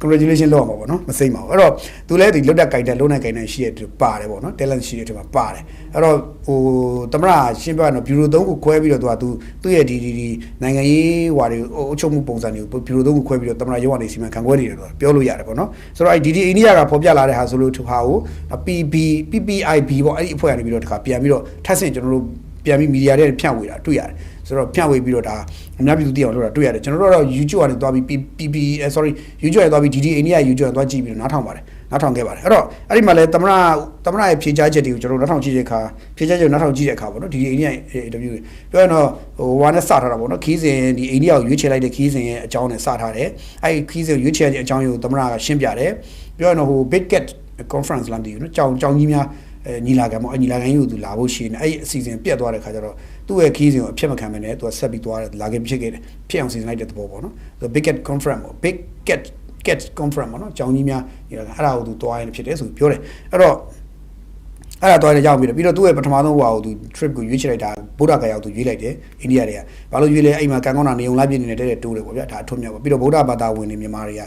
congratulation လောက်မှာပေါ့နော်မစိမ့်ပါဘူးအဲ့တော့သူလည်းဒီလွတ်တက်ကြိုက်တဲ့လုံးနိုင်ကြိုက်တဲ့ရှိရတဲ့ပါတယ်ပေါ့နော် talent ရှိတဲ့ထဲမှာပါတယ်အဲ့တော့သမရရှင်းပြရတော့ bureau 3ကိုခွဲပြီးတော့သူ့ရဲ့ဒီနိုင်ငံရေးဟွာတွေအုပ်ချုပ်မှုပုံစံတွေကို bureau 3ကိုခွဲပြီးတော့သမရရုံးကနေစီမံခန့်ခွဲနေတယ်တော့ပြောလို့ရတယ်ပေါ့နော်ဆိုတော့အဲ့ဒီအိန္ဒိယကဖော်ပြလာတဲ့ဟာဆိုလို့ဟာကို PPIB ပေါ့အဲ့ဒီအဖွဲ့ကနေပြီးတော့တခါပြန်ပြီးတော့ထပ်ဆင့်ကျွန်တော်တို့ပြန်ပြီးမီဒီယာတွေဖြန့်ဝေတာတွေ့ရတယ်ဆိုတော့ဖြန့်ဝေပြီးတော့ဒါအများပြည်သူသိအောင်လုပ်တာတွေ့ရတယ်ကျွန်တော်တို့ကတော့ YouTube ကနေသွားပြီး YouTube ကနေသွားပြီး DD အိန္ဒိယ YouTube ကနေသွားကြည့်ပြီးတော့နားထောင်ခဲ့ပါတယ်အဲ့တော့အဲ့ဒီမှာလဲသမရရဲ့ဖြေကြားချက်တွေကိုကျွန်တော်နားထောင်ကြည့်တဲ့အခါဖြေကြားချက်နားထောင်ကြည့်တဲ့အခါပေါ့နော် DD အိန္ဒိယ interview ပြောရင်တော့ဟိုနဲ့စထားတာပေါ့နော်ခီးစဉ်ဒီအိန္ဒိယကိုရွေးချယ်လိုက်တဲ့ခီးစဉ်ရဲ့အကြောင်းနဲ့စထားတယ်အဲ့ဒီခီးစဉ်ကိုရွေးချယ်တဲ့အကြောင်းကိုသမရကရှင်းပြတယ်ပြောရင်တော့ဟို Big Cat conference လာမသိဘူးနော်ကြောင်ကြီးများညီလာခံပေါ့ညီလာခံကြီးကိုသူလာဖို့ရှိနေအဲ့အစီအစဉ်ပြတ်သွားတဲ့ခါကျတော့သူ့ရဲ့ခီးစဉ်ကိုအဖြစ်မခံမနဲ့သူကဆက်ပြီးသွားတယ်လာခဲ့ဖြစ်ခဲ့တယ်ဖြစ်အောင်စီစဉ်လိုက်တဲ့သဘောပေါ့နော် Big Cat conference ပေါ့ Big Cat conference ပေါ့နော်ကြောင်ကြီးများညီလာခံအဲ့ဒါကိုသူသွားရင်ဖြစ်တယ်ဆိုပြီးပြောတယ်အဲ့တော့အဲ့ဒါသွားရရောက်ပြီးတော့သူ့ရဲ့ပထမဆုံးဟိုသူ trip ကိုရွေးချယ်လိုက်တာဗုဒ္ဓဂယာကိုသူရွေးလိုက်တယ်အိန္ဒိယတွေကဘာလို့ရွေးလဲအဲ့မှာကန်ကောင်းတာနေုံလိုက်ပြင်းနေတဲ့တိုးတယ်ပေါ့ဗျာဒါအထွတ်မြောက်ပေါ့ပြီးတော့ဗုဒ္ဓဘာသာဝင်နေမြန်မာတွေ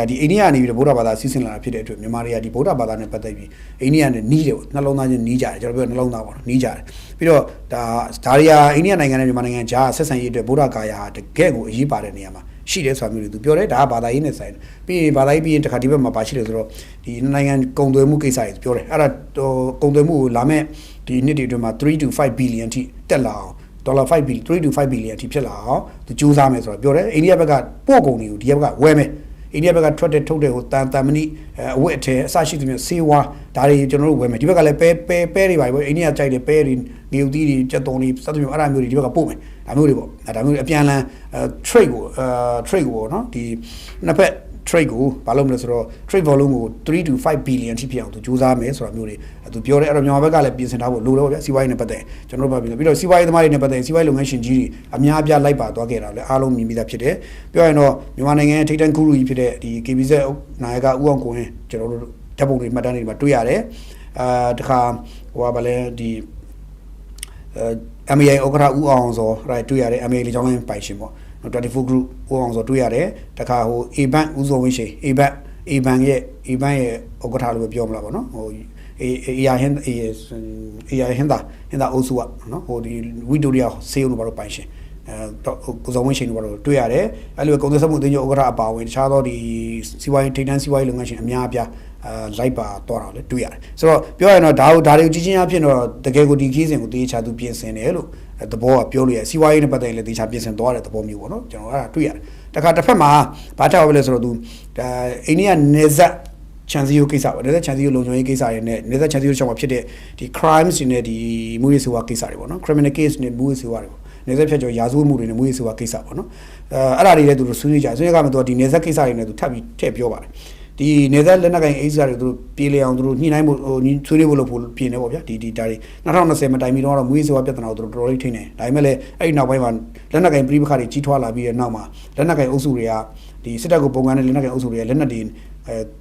ကဒီအိန္ဒိယကနေပြီးတော့ဗုဒ္ဓဘာသာစီးဆင်းလာတာဖြစ်တဲ့အတွက်မြန်မာတွေကဒီဗုဒ္ဓဘာသာနဲ့ပတ်သက်ပြီးအိန္ဒိယနဲ့နီးတယ်ပေါ့နှလုံးသားချင်းနီးကြတယ်ကျွန်တော်ပြောနှလုံးသားပေါ့နီးကြတယ်ပြီးတော့ဒါတွေကအိန္ဒိယနိုင်ငံနဲ့မြန်မာနိုင်ငံကြားဆက်ဆံရေးအတွက်ဗုဒ္ဓဂယာတကယ့်ကိုအရေးပါတဲ့နေရာမှာရှိတယ်ဆိုတာမျိုးတွေသူပြောတယ်ဒါကဘာသာရေးနဲ့ဆိုင်တယ်ပြီးရင်ဘာသာရေးပြီးရင်တခါဒီဘက်မှာပါရှိတယ်ဆိုတော့ဒီနိုင်ငံကုန်သွယ်မှုကိစ္စတွေပြောတယ်အဲ့ဒါကုန်သွယ်မှုကိုလာမဲ့ဒီနှစ်တွေအတွင်းမှာ3 to 5 billion ထိတက်လာအောင်$5 billion 3 to 5 billion ထိဖြစ်လာအောင်သူစူးစမ်းမယ်ဆိုတော့ပြောတယ်အိန္ဒိယဘက်ကပို့ကုန်တွေကိုဒီဘက်ကဝယ်မယ်အိန္ဒိယဘက်ကထုတ်တဲ့ဟိုတန်မဏိအဝတ်အထည်အစရှိသဖြင့်ဆေးဝါးဒါတွေကျွန်တော်တို့ဝယ်မယ်ဒီဘက်ကလည်းပဲတွေပါပဲအိန္ဒိယကြိုက်တယ်ပဲတွေငရုတ်သီးတွေကြက်သွန်တွေစသဖြင့်အဲ့ဒါမျိုးတွေဒီဘက်ကပို့မယ်ဒါမျိုးတွေပေါ့ဒါမျိုးတွေအပြန်လန် trade ကိုပေါ့နော်ဒီနှစ်ဖက် trade ကိုဘာလို့မလဲဆိုတော့ trade volume ကို3 to 5 billion ထိဖြစ်အောင်သူစူးစမ်းမယ်ဆိုတာမျိုးတွေသူပြောတယ်အဲ့တော့မြန်မာဘက်ကလည်းပြင်ဆင်ထားဖို့လိုတယ်ပေါ့ဗျာစီးပွားရေးနဲ့ပတ်သက်ကျွန်တော်တို့ပြောပြီးတော့စီးပွားရေးသမားတွေနဲ့ပတ်သက်စီးပွားရေးလုပ်ငန်းရှင်ကြီးတွေအများအပြားလိုက်ပါသွားခဲ့တာလည်းအားလုံးမြင်ပြီးသားဖြစ်တယ်ပြောရင်တော့မြန်မာနိုင်ငံရဲ့ထိပ်တန်းကူရူကြီးဖြစ်တဲ့ဒီ KBZ နာယကဦးအောင်ကိုရင်ကျွန်တော်တို့ဓာတ်ပုံတွေမှတ်တမ်းတွေမှာတွေ့ရတယ်တခါဟိုကဘာလဲဒီMAI ဥက္ကဋ္ဌဦးအောင်စောတွေ့ရတယ် MAI လေကြောင်းလိုင်းပိုင်ရှင်ပေါ့ 24 group ဟိုအောင်ဆိုတွေ့ရတယ်တခါဟို A bank ဦးစောဝင်းရှိ A bank ရဲ့ဥက္ကဋ္ဌလို့ပြောမလားပေါ့နော်ဟိုAR ဟင်းသာအုပ်စုကနော်ဟိုဒီဝီတိုရီယာဆေးရုံတို့ဘာလို့ပိုင်ရှင်ကိုစောဝင်းရှိတို့ဘာလို့တွေ့ရတယ်အဲ့လိုကုန်သွယ်မှုအသင်းချုပ်ဥက္ကဋ္ဌအပါဝင်တခြားသောဒီစီးပွားရေးထိပ်တန်းစီးပွားရေးလုပ်ငန်းရှင်အများအပြားလိုက်ပါတော့တာလေတွေ့ရတယ်ဆိုတော့ပြောရရင်တော့ဒါတွေကြီးချင်းအဖြစ်တော့တကယ်ကိုဒီခီးစဉ်ကိုတေချာသူပြင်ဆင်တယ်လို့သဘောကပြောလို့ရစီးပွားရေးနဲ့ပတ်သက်ရင်လည်းတေချာပြင်ဆင်သွားတဲ့သဘောမျိုးပေါ့နော်ကျွန်တော်အဲ့ဒါတွေ့ရတယ်တခါတစ်ဖက်မှာဘာထောက်ပဲလဲဆိုတော့သူအိန္ဒိယနေဇက်ချန်စီယိုကိစ္စပေါ့နေဇက်ချန်စီယိုလုံခြုံရေးကိစ္စတွေနဲ့နေဇက်ချန်စီယိုရှောင်းမှာဖြစ်တဲ့ဒီ crimes တွေနဲ့ဒီမူရေးဆိုဝါကိစ္စတွေပေါ့နော် criminal case နဲ့မူရေးဆိုဝါတွေပေါ့နေဇက်ဖြတ်ကျော်ရာဇဝတ်မှုတွေနဲ့မူရေးဆိုဝါကိစ္စပေါ့နော်အဲ့ဒါတွေလည်းသူတို့ဆွေးနွေးကြဆွေးနွေးကမှသူဒီနေဇက်ကိစ္စတွေနဲ့သူထပ်ပြီးထည့်ပြောပါတယ်ဒီနေဇက်လက်နက်ကင်အိတ်စာတွေသူတို့ပြေးလေအောင်သူတို့ညှိနှိုင်းဖို့ဆွေးနွေးဖို့လုပ်ဖို့ပြင်နေပေါ့ဗျာဒီဒါတွေ2020မှာတိုင်ပြီးတော့မူရေးဆိုဝါပြဿနာကိုသူတို့တော်တော်လေးထိနေဒါပေမဲ့လည်းအဲ့ဒီနောက်ပိုင်းမှာလက်နက်ကင်ပြည်ပခါတွေကြီးထွားလာပြီးတဲ့နောက်မှာလက်နက်ကင်အုပ်စုတွေကဒီစစ်တပ်ကိုပုံကန်တဲ့လက်နက်ကင်အုပ်စုတွေကလက်နက်တွေ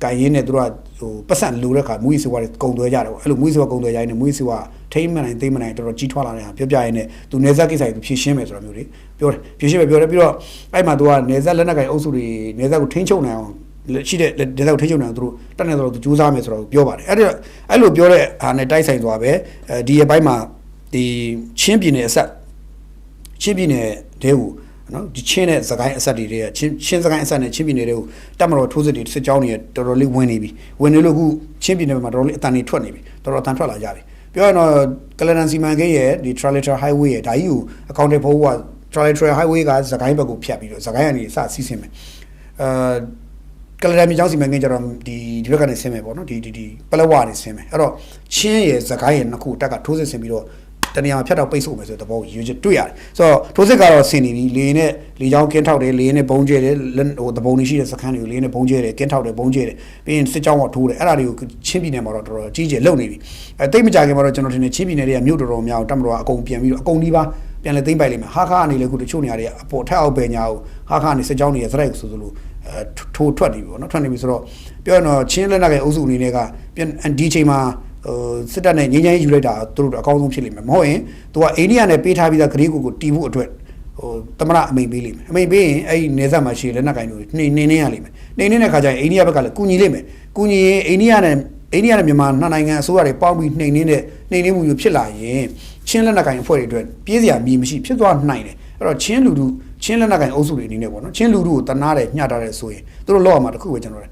ကိုင်ရင်းနဲ့သူတို့ကဟိုပတ်စံလိုတဲ့ခါမူရေးဆိုဝါတွေကုံသွဲကြတယ်ပေါ့အဲ့လိုမူရေးဆိုဝါကုံသွဲကြရင်မူရေးဆိုဝါထိမ့်မနိုင်သိမ့်မနိုင်တော်တော်ကြီးထွားလာတဲ့ဟာပြောပြရင်းနဲ့သူနေဇက်ကိစ္စတွေသူဖြည့်ရှင်းမယ်ဆိုတာမျိုးတွေပြောတယ်ဖြည့်ရှင်းမယ်ပြောတယ်ပြီးတော့အဲ့မှာသူကနေဇက်လက်နက်ကင်အုပ်စုတွေနေဇက်ကိုထိန်းချုပ်နိုင်အောင်ရှိတဲ့နေဇက်ကိုထိန်းချုပ်နိုင်အောင်သူတို့တက်နေတော့သူစူးစမ်းမယ်ဆိုတော့ပြောပါတယ်အဲ့လိုပြောတဲ့ဟာနဲ့တိုက်ဆိုင်သွားပဲဒီရဲ့ဘက်မှာဒီချင်းပြည်နယ်အဆက်ချင်းပြည်နယ်တဲကိုနော်ဒီချင်းတဲ့စကိုင်းအဆက်တွေချင်းစကိုင်းအဆက်နဲ့ချင်းပြည်နယ်တွေကိုတက်မတော်ထိုးစစ်တွေစစ်ကြောင်းတွေတော်တော်လေးဝင်နေပြီဝင်နေလို့ခုချင်းပြည်နယ်မှာတော်တော်လေးအတန်တွေထွက်နေပြီတော်တော်အတန်ထွက်လာကြပြီပြောရတော့ကလန်စီမန်ကိန်းရဲ့ဒီ Trilateral Highway ရဲ့ဒါကြီးကိုအကောင့်တွေဖို့က Trilateral Highway ကစကိုင်းဘက်ကိုဖြတ်ပြီးတော့စကိုင်းကနေစစီးဆင်းမယ်ကလန်မြေချောင်းစီမံကိန်းကျတော့ဒီဘက်ကနေဆင်းမယ်ပေါ့နော်ဒီပလက်ဝကနေဆင်းမယ်အဲ့တော့ချင်းရဲ့စကိုင်းရဲ့နှစ်ခုတက်ကထိုးစစ်ဆင်ပြီးတော့တနေရာမှာဖြတ်တော့ပိတ်ဆို့မယ်ဆိုတဲ့သဘောကိုယူချက်တွေ့ရတယ်ဆိုတော့ထိုးစစ်ကတော့ဆင်နေပြီလေနဲ့လေချောင်းကင်းထောက်တယ်လေနဲ့ဘုံကျဲတယ်ဟိုတပုံတွေရှိတဲ့စခန်းတွေကိုလေနဲ့ဘုံကျဲတယ်ကင်းထောက်တယ်ဘုံကျဲတယ်ပြီးရင်စစ်ကြောင်းကထိုးတယ်အဲ့ဒါတွေကိုချင်းပြည်နယ်မှာတော့တော်တော်ကြီးကျယ်လုံနေပြီတိတ်မကြခင်မှာတော့ကျွန်တော်ထင်တယ်ချင်းပြည်နယ်တွေကမြို့တော်များအောင်တမတော်အကုန်ပြန်ပြီးတော့အကုန်ဒီပါပြန်လဲသိမ့်ပိုက်လိမ့်မယ်ဟာခါအနေလေခုတချို့နေရာတွေအပေါ်ထက်အောက်ပဲညာကိုဟာခါအနေစစ်ကြောင်းတွေရဲ့စရိုက်ဆိုလို့ထိုးထွက်နေပြီပေါ့နော်ထွက်နေပြီဆိုတော့ပြောရတော့ချင်းလက်နက်ရဲ့အုပ်စုအနေနဲ့ကပြန်ဒီချိန်မှာစစ်တပ်နဲ့ငြိမ်းချမ်းရေးယူလိုက်တာသူတို့အကောင်းဆုံးဖြစ်လိမ့်မယ်မဟုတ်ရင်သူကအိန္ဒိယနဲ့ပေးထားပြီးသားဂရိကိုတီးဖို့အတွက်ဟိုတမရအမိန်ပေးလိမ့်မယ်အမိန်ပေးရင်အဲ့ဒီနေဆက်မှာရှိလက်နက်ကင်တွေနှိမ့်နေရလိမ့်မယ်နှိမ့်နေတဲ့ခါကျရင်အိန္ဒိယဘက်ကလည်းကူညီလိမ့်မယ်ကူညီရင်အိန္ဒိယနဲ့မြန်မာနှစ်နိုင်ငံအစိုးရတွေပေါင်းပြီးနှိမ့်နေမှုမျိုးဖြစ်လာရင်ချင်းလက်နက်ကင်အဖွဲ့တွေအတွက်ပြေးစရာမြေမရှိဖြစ်သွားနိုင်တယ်အဲ့တော့ချင်းလူထုချင်းလက်နက်ကင်အုပ်စုတွေအနေနဲ့ပေါ့နော်ချင်းလူထုကိုတနာတယ်ညှတာတယ်ဆိုရင်သူတို့လောက်အောင်မှာတခုပဲကျွန်တော်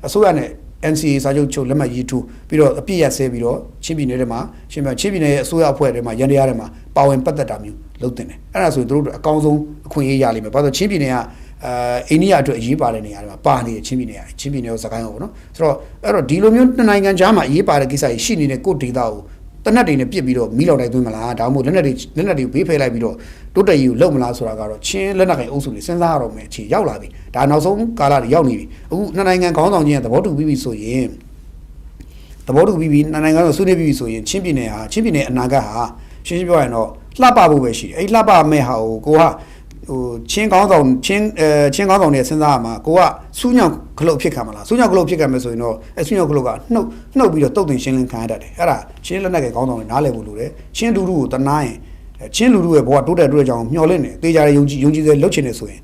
အစိုးရနဲ့NCA စာချုပ်ချုပ်လက်မှတ်ရေးထိုးပြီးတော့အပြည့်ရဆဲပြီးတော့ချင်းပြည်နယ်ထဲမှာချင်းပြည်နယ်ရဲ့အစိုးရအဖွဲ့ထဲမှာရန်တရားထဲမှာပါဝင်ပတ်သက်တာမျိုးလုပ်တင်တယ်အဲ့ဒါဆိုရင်တို့အကောင်းဆုံးအခွင့်အရေးရလိမ့်မယ်ဘာလို့ချင်းပြည်နယ်ကအိန္ဒိယအတွက်အရေးပါတဲ့နေရာတွေမှာပါနေတယ်ချင်းပြည်နယ်ကိုစကိုင်းအောင်ပေါ့နော်ဆိုတော့အဲ့တော့ဒီလိုမျိုးနှစ်နိုင်ငံကြားမှာအရေးပါတဲ့ကိစ္စကြီးရှိနေတဲ့ကိုဒေတာကိုတနက်တွေနဲ့ပြစ်ပြီးတော့မီးလောက်တိုင်းသွင်းမလားဒါမှမဟုတ်လက်နက်တွေဘေးဖယ်လိုက်ပြီးတော့တိုးတက်ရေးကိုလုပ်မလားဆိုတာကတော့ချင်းလက်နက်ကင်အုပ်စုတွေစဉ်းစားရတော့မယ်အခြေရောက်လာပြီဒါနောက်ဆုံးကာလတွေရောက်နေပြီအခုနှစ်နိုင်ငံခေါင်းဆောင်ချင်းကသဘောတူပြီးပြီဆိုရင်နှစ်နိုင်ငံကဆွေးနွေးပြီးပြီဆိုရင်ချင်းပြည်နယ်အနာဂတ်ဟာရှင်းပြောရရင်တော့လှပဖို့ပဲရှိတယ်အဲ့လှပမဲ့ဟာကိုကဟိုချင်းကောင်းဆောင်တွေစဉ်းစားရမှာကိုကစူးညောင်ခလုတ်ဖြစ်ခံမလားစူးညောင်ခလုတ်ဖြစ်ခံမယ်ဆိုရင်တော့စူးညောင်ခလုတ်ကနှုတ်ပြီးတော့တုတ်တင်ရှင်းလင်းခံရတတ်တယ်အဲ့ဒါချင်းလက်နက်ကကောင်းဆောင်တွေနားလည်ဖို့လိုတယ်ချင်းလူထုကိုတနာရင်ချင်းလူထုရဲ့ဘဝတိုးတက်တဲ့အကြောင်းမျှော်လင့်တယ်တေးကြတဲ့ယုံကြည်စေလှုပ်ချင်နေဆိုရင်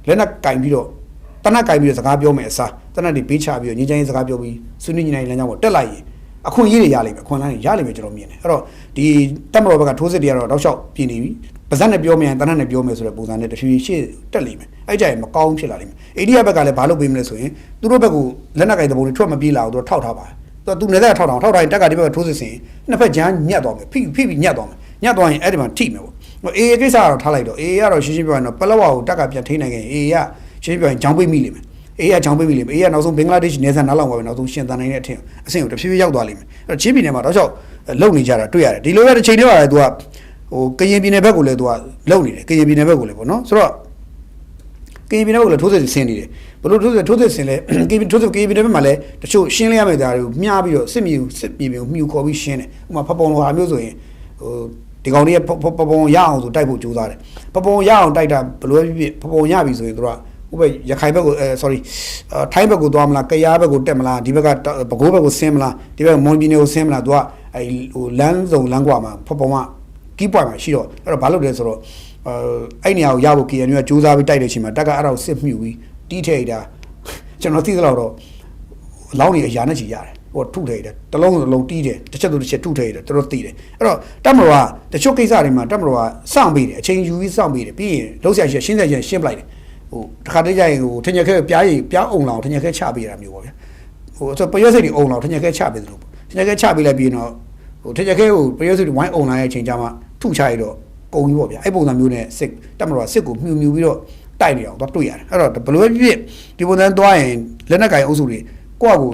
လက်နက်ကင်ပြီးတော့တနက်ကင်ပြီးတော့စကားပြောမယ်အစားတနက်တွေပေးချပြီးတော့ငြိမ်းချမ်းရေးစကားပြောပြီးဆွေးနွေးညှိနှိုင်းလမ်းကြောင်းပေါ်တက်လိုက်ရင်အခွင့်အရေးတွေရလိမ့်မယ်အခွင့်အလမ်းတွေရလိမ့်မယ်ကျွန်တော်မြင်တယ်အဲ့တော့ဒီတက်မတော်ဘက်ကထိုးစစ်တွေကတော့တောက်လျှောက်ပြင်နေပြီပါဇက်နဲ့ပြောမယ်တနက်နဲ့ပြောမယ်ဆိုတဲ့ပုံစံနဲ့တဖြည်းဖြည်းရှေ့တက်လိမ့်မယ်အဲ့ကြရင်မကောင်းဖြစ်လာလိမ့်မယ်အိန္ဒိယဘက်ကလည်းဘာလုပ်ပေးမလဲဆိုရင်သူတို့ဘက်ကလက်နက်ကင်တပုံတွေထွက်မပြေးလာအောင်သူထောက်ထားပါတယ်သူနေတဲ့ထောက်တိုင်းတက်ကဒီဘက်ကထိုးစစ်စင်နှစ်ဖက်ကြားညက်သွားမယ်ဖိပြီးညက်သွားမယ်ညက်သွားရင်အဲ့ဒီမှာထိမယ်ပေါ့အေးကိစ္စကတော့ထားလိုက်တော့အေးကတော့ရှင်းရှင်းပြောရင်တော့ပလက်ဝကိုတက်ကပြန်ထိန်းနိုင်ခဲ့ရင်အေးကရှင်းရှင်းပြောရင်ဂျောင်းပိတ်မိလိမ့်မယ်အေးကဂျောင်းပိတ်မိလိမ့်မယ်အေးကနောက်ဆုံးဘင်္ဂလားဒေ့ရှ်နယ်စပ်နားလောက်ပါပဲနောက်ဆုံးရှင်သန်နိုင်တဲ့အထင်အဆင့်ကိုတဖြည်းဖြည်းရောက်သွားလိမ့်မယ်အဲ့တော့ချင်းပြည်နယ်မှာတော့ကြောက်လုံနေကြတာတွေ့ရတယ်ဒီလိုပဲတစ်ချိန်တည်းပါလေသူကဟိုကရင်ပြည်နယ်ဘက်ကိုလည်းသူကလုံနေတယ်ကရင်ပြည်နယ်ဘက်ကိုလည်းပေါ့နော်ဆိုတော့ကရင်ပြည်နယ်ဘက်ကိုလည်းထိုးစစ်ဆင်နေတယ်ဘလို့ထိုးစစ်ဆင်လဲကရင်ပြည်နယ်ဘက်မှာလည်းတချို့ရှင်းလင်းရမယ့်သားတွေကိုမျှပြီးတော့စစ်မြေကိုမြူခေါ်ပြီးရှင်းတယ်ဥပမာဖပုံလိုဟာမျိုးဆိုရင်ဟိုဒီကောင်လေးဖပုံရအောင်ဆိုတိုက်ဖို့ကြိုးစားတယ်ဖပုံရအောင်တိုက်တာဘလို့ဖြစ်ဖပုံရပြီဆိုရင်သူကဥပမာရခိုင်ဘက်ကိုထိုင်းဘက်ကိုသွားမလားကယားဘက်ကိုတက်မလားဒီဘက်ကပဲခူးဘက်ကိုဆင်းမလားဒီဘက်ကမွန်ပြည်နယ်ကိုဆင်းမလားသူကအဲဟိုလမ်းစုံလမ်းကွာမှာဖပုံကကီးပွိုင်မှာရှိတော့အဲ့တော့ဘာလုပ်လဲဆိုတော့ အဲ့နေရာကိုရဖို့ KNU ကစူးစမ်းပြီးတိုက်တဲ့အချိန်မှာတက်ကအတော့စစ်မြူပြီးတီးထိတ်တာကျွန်တော်သိသလောက်တော့လောင်းနေအရာနဲ့ချီရတယ်ဟိုထုထိတ်တယ်တလုံးတီးတယ်တစ်ချက်ထုထိတ်တယ်တော်တော်သိတယ်အဲ့တော့တက်မတော်ကတချို့ကိစ္စတွေမှာတက်မတော်ကစောင့်ပြီးတယ်အချိန်ယူပြီးစောင့်ပြီးတယ်ပြီးရင်လုံးဆရာရှင်းဆက်ရှင်းပလိုက်တယ်ဟိုတခါတည်းကျရင်ဟိုထင်ရခဲပြားအုံလောင်ထင်ရခဲချပေးတာမျိုးပေါ့ဗျာဟိုဆိုပရွက်စိတ်တွေအုံလောင်ထင်ရခဲချပေးတယ်လို့ထင်ရခဲချပေးလိုက်ပြီးတော့ဟိုထင်ရခဲကိုပရွက်စိတ်တွေဝိုင်းအုံလာတဲ့အချိန်ကျမှထုချရတော့ပုံကြီးပေါ့ဗျာအဲ့ပုံစံမျိုးနဲ့စစ်တက်မတော်စစ်ကိုမြူပြီးတော့တိုက်နေအောင်တော့တွေ့ရတယ်အဲ့တော့ဘလို့ဖြစ်ဒီပုံစံသွားရင်လက်နက်ကင်အုပ်စုတွေကိုယ့်အကူ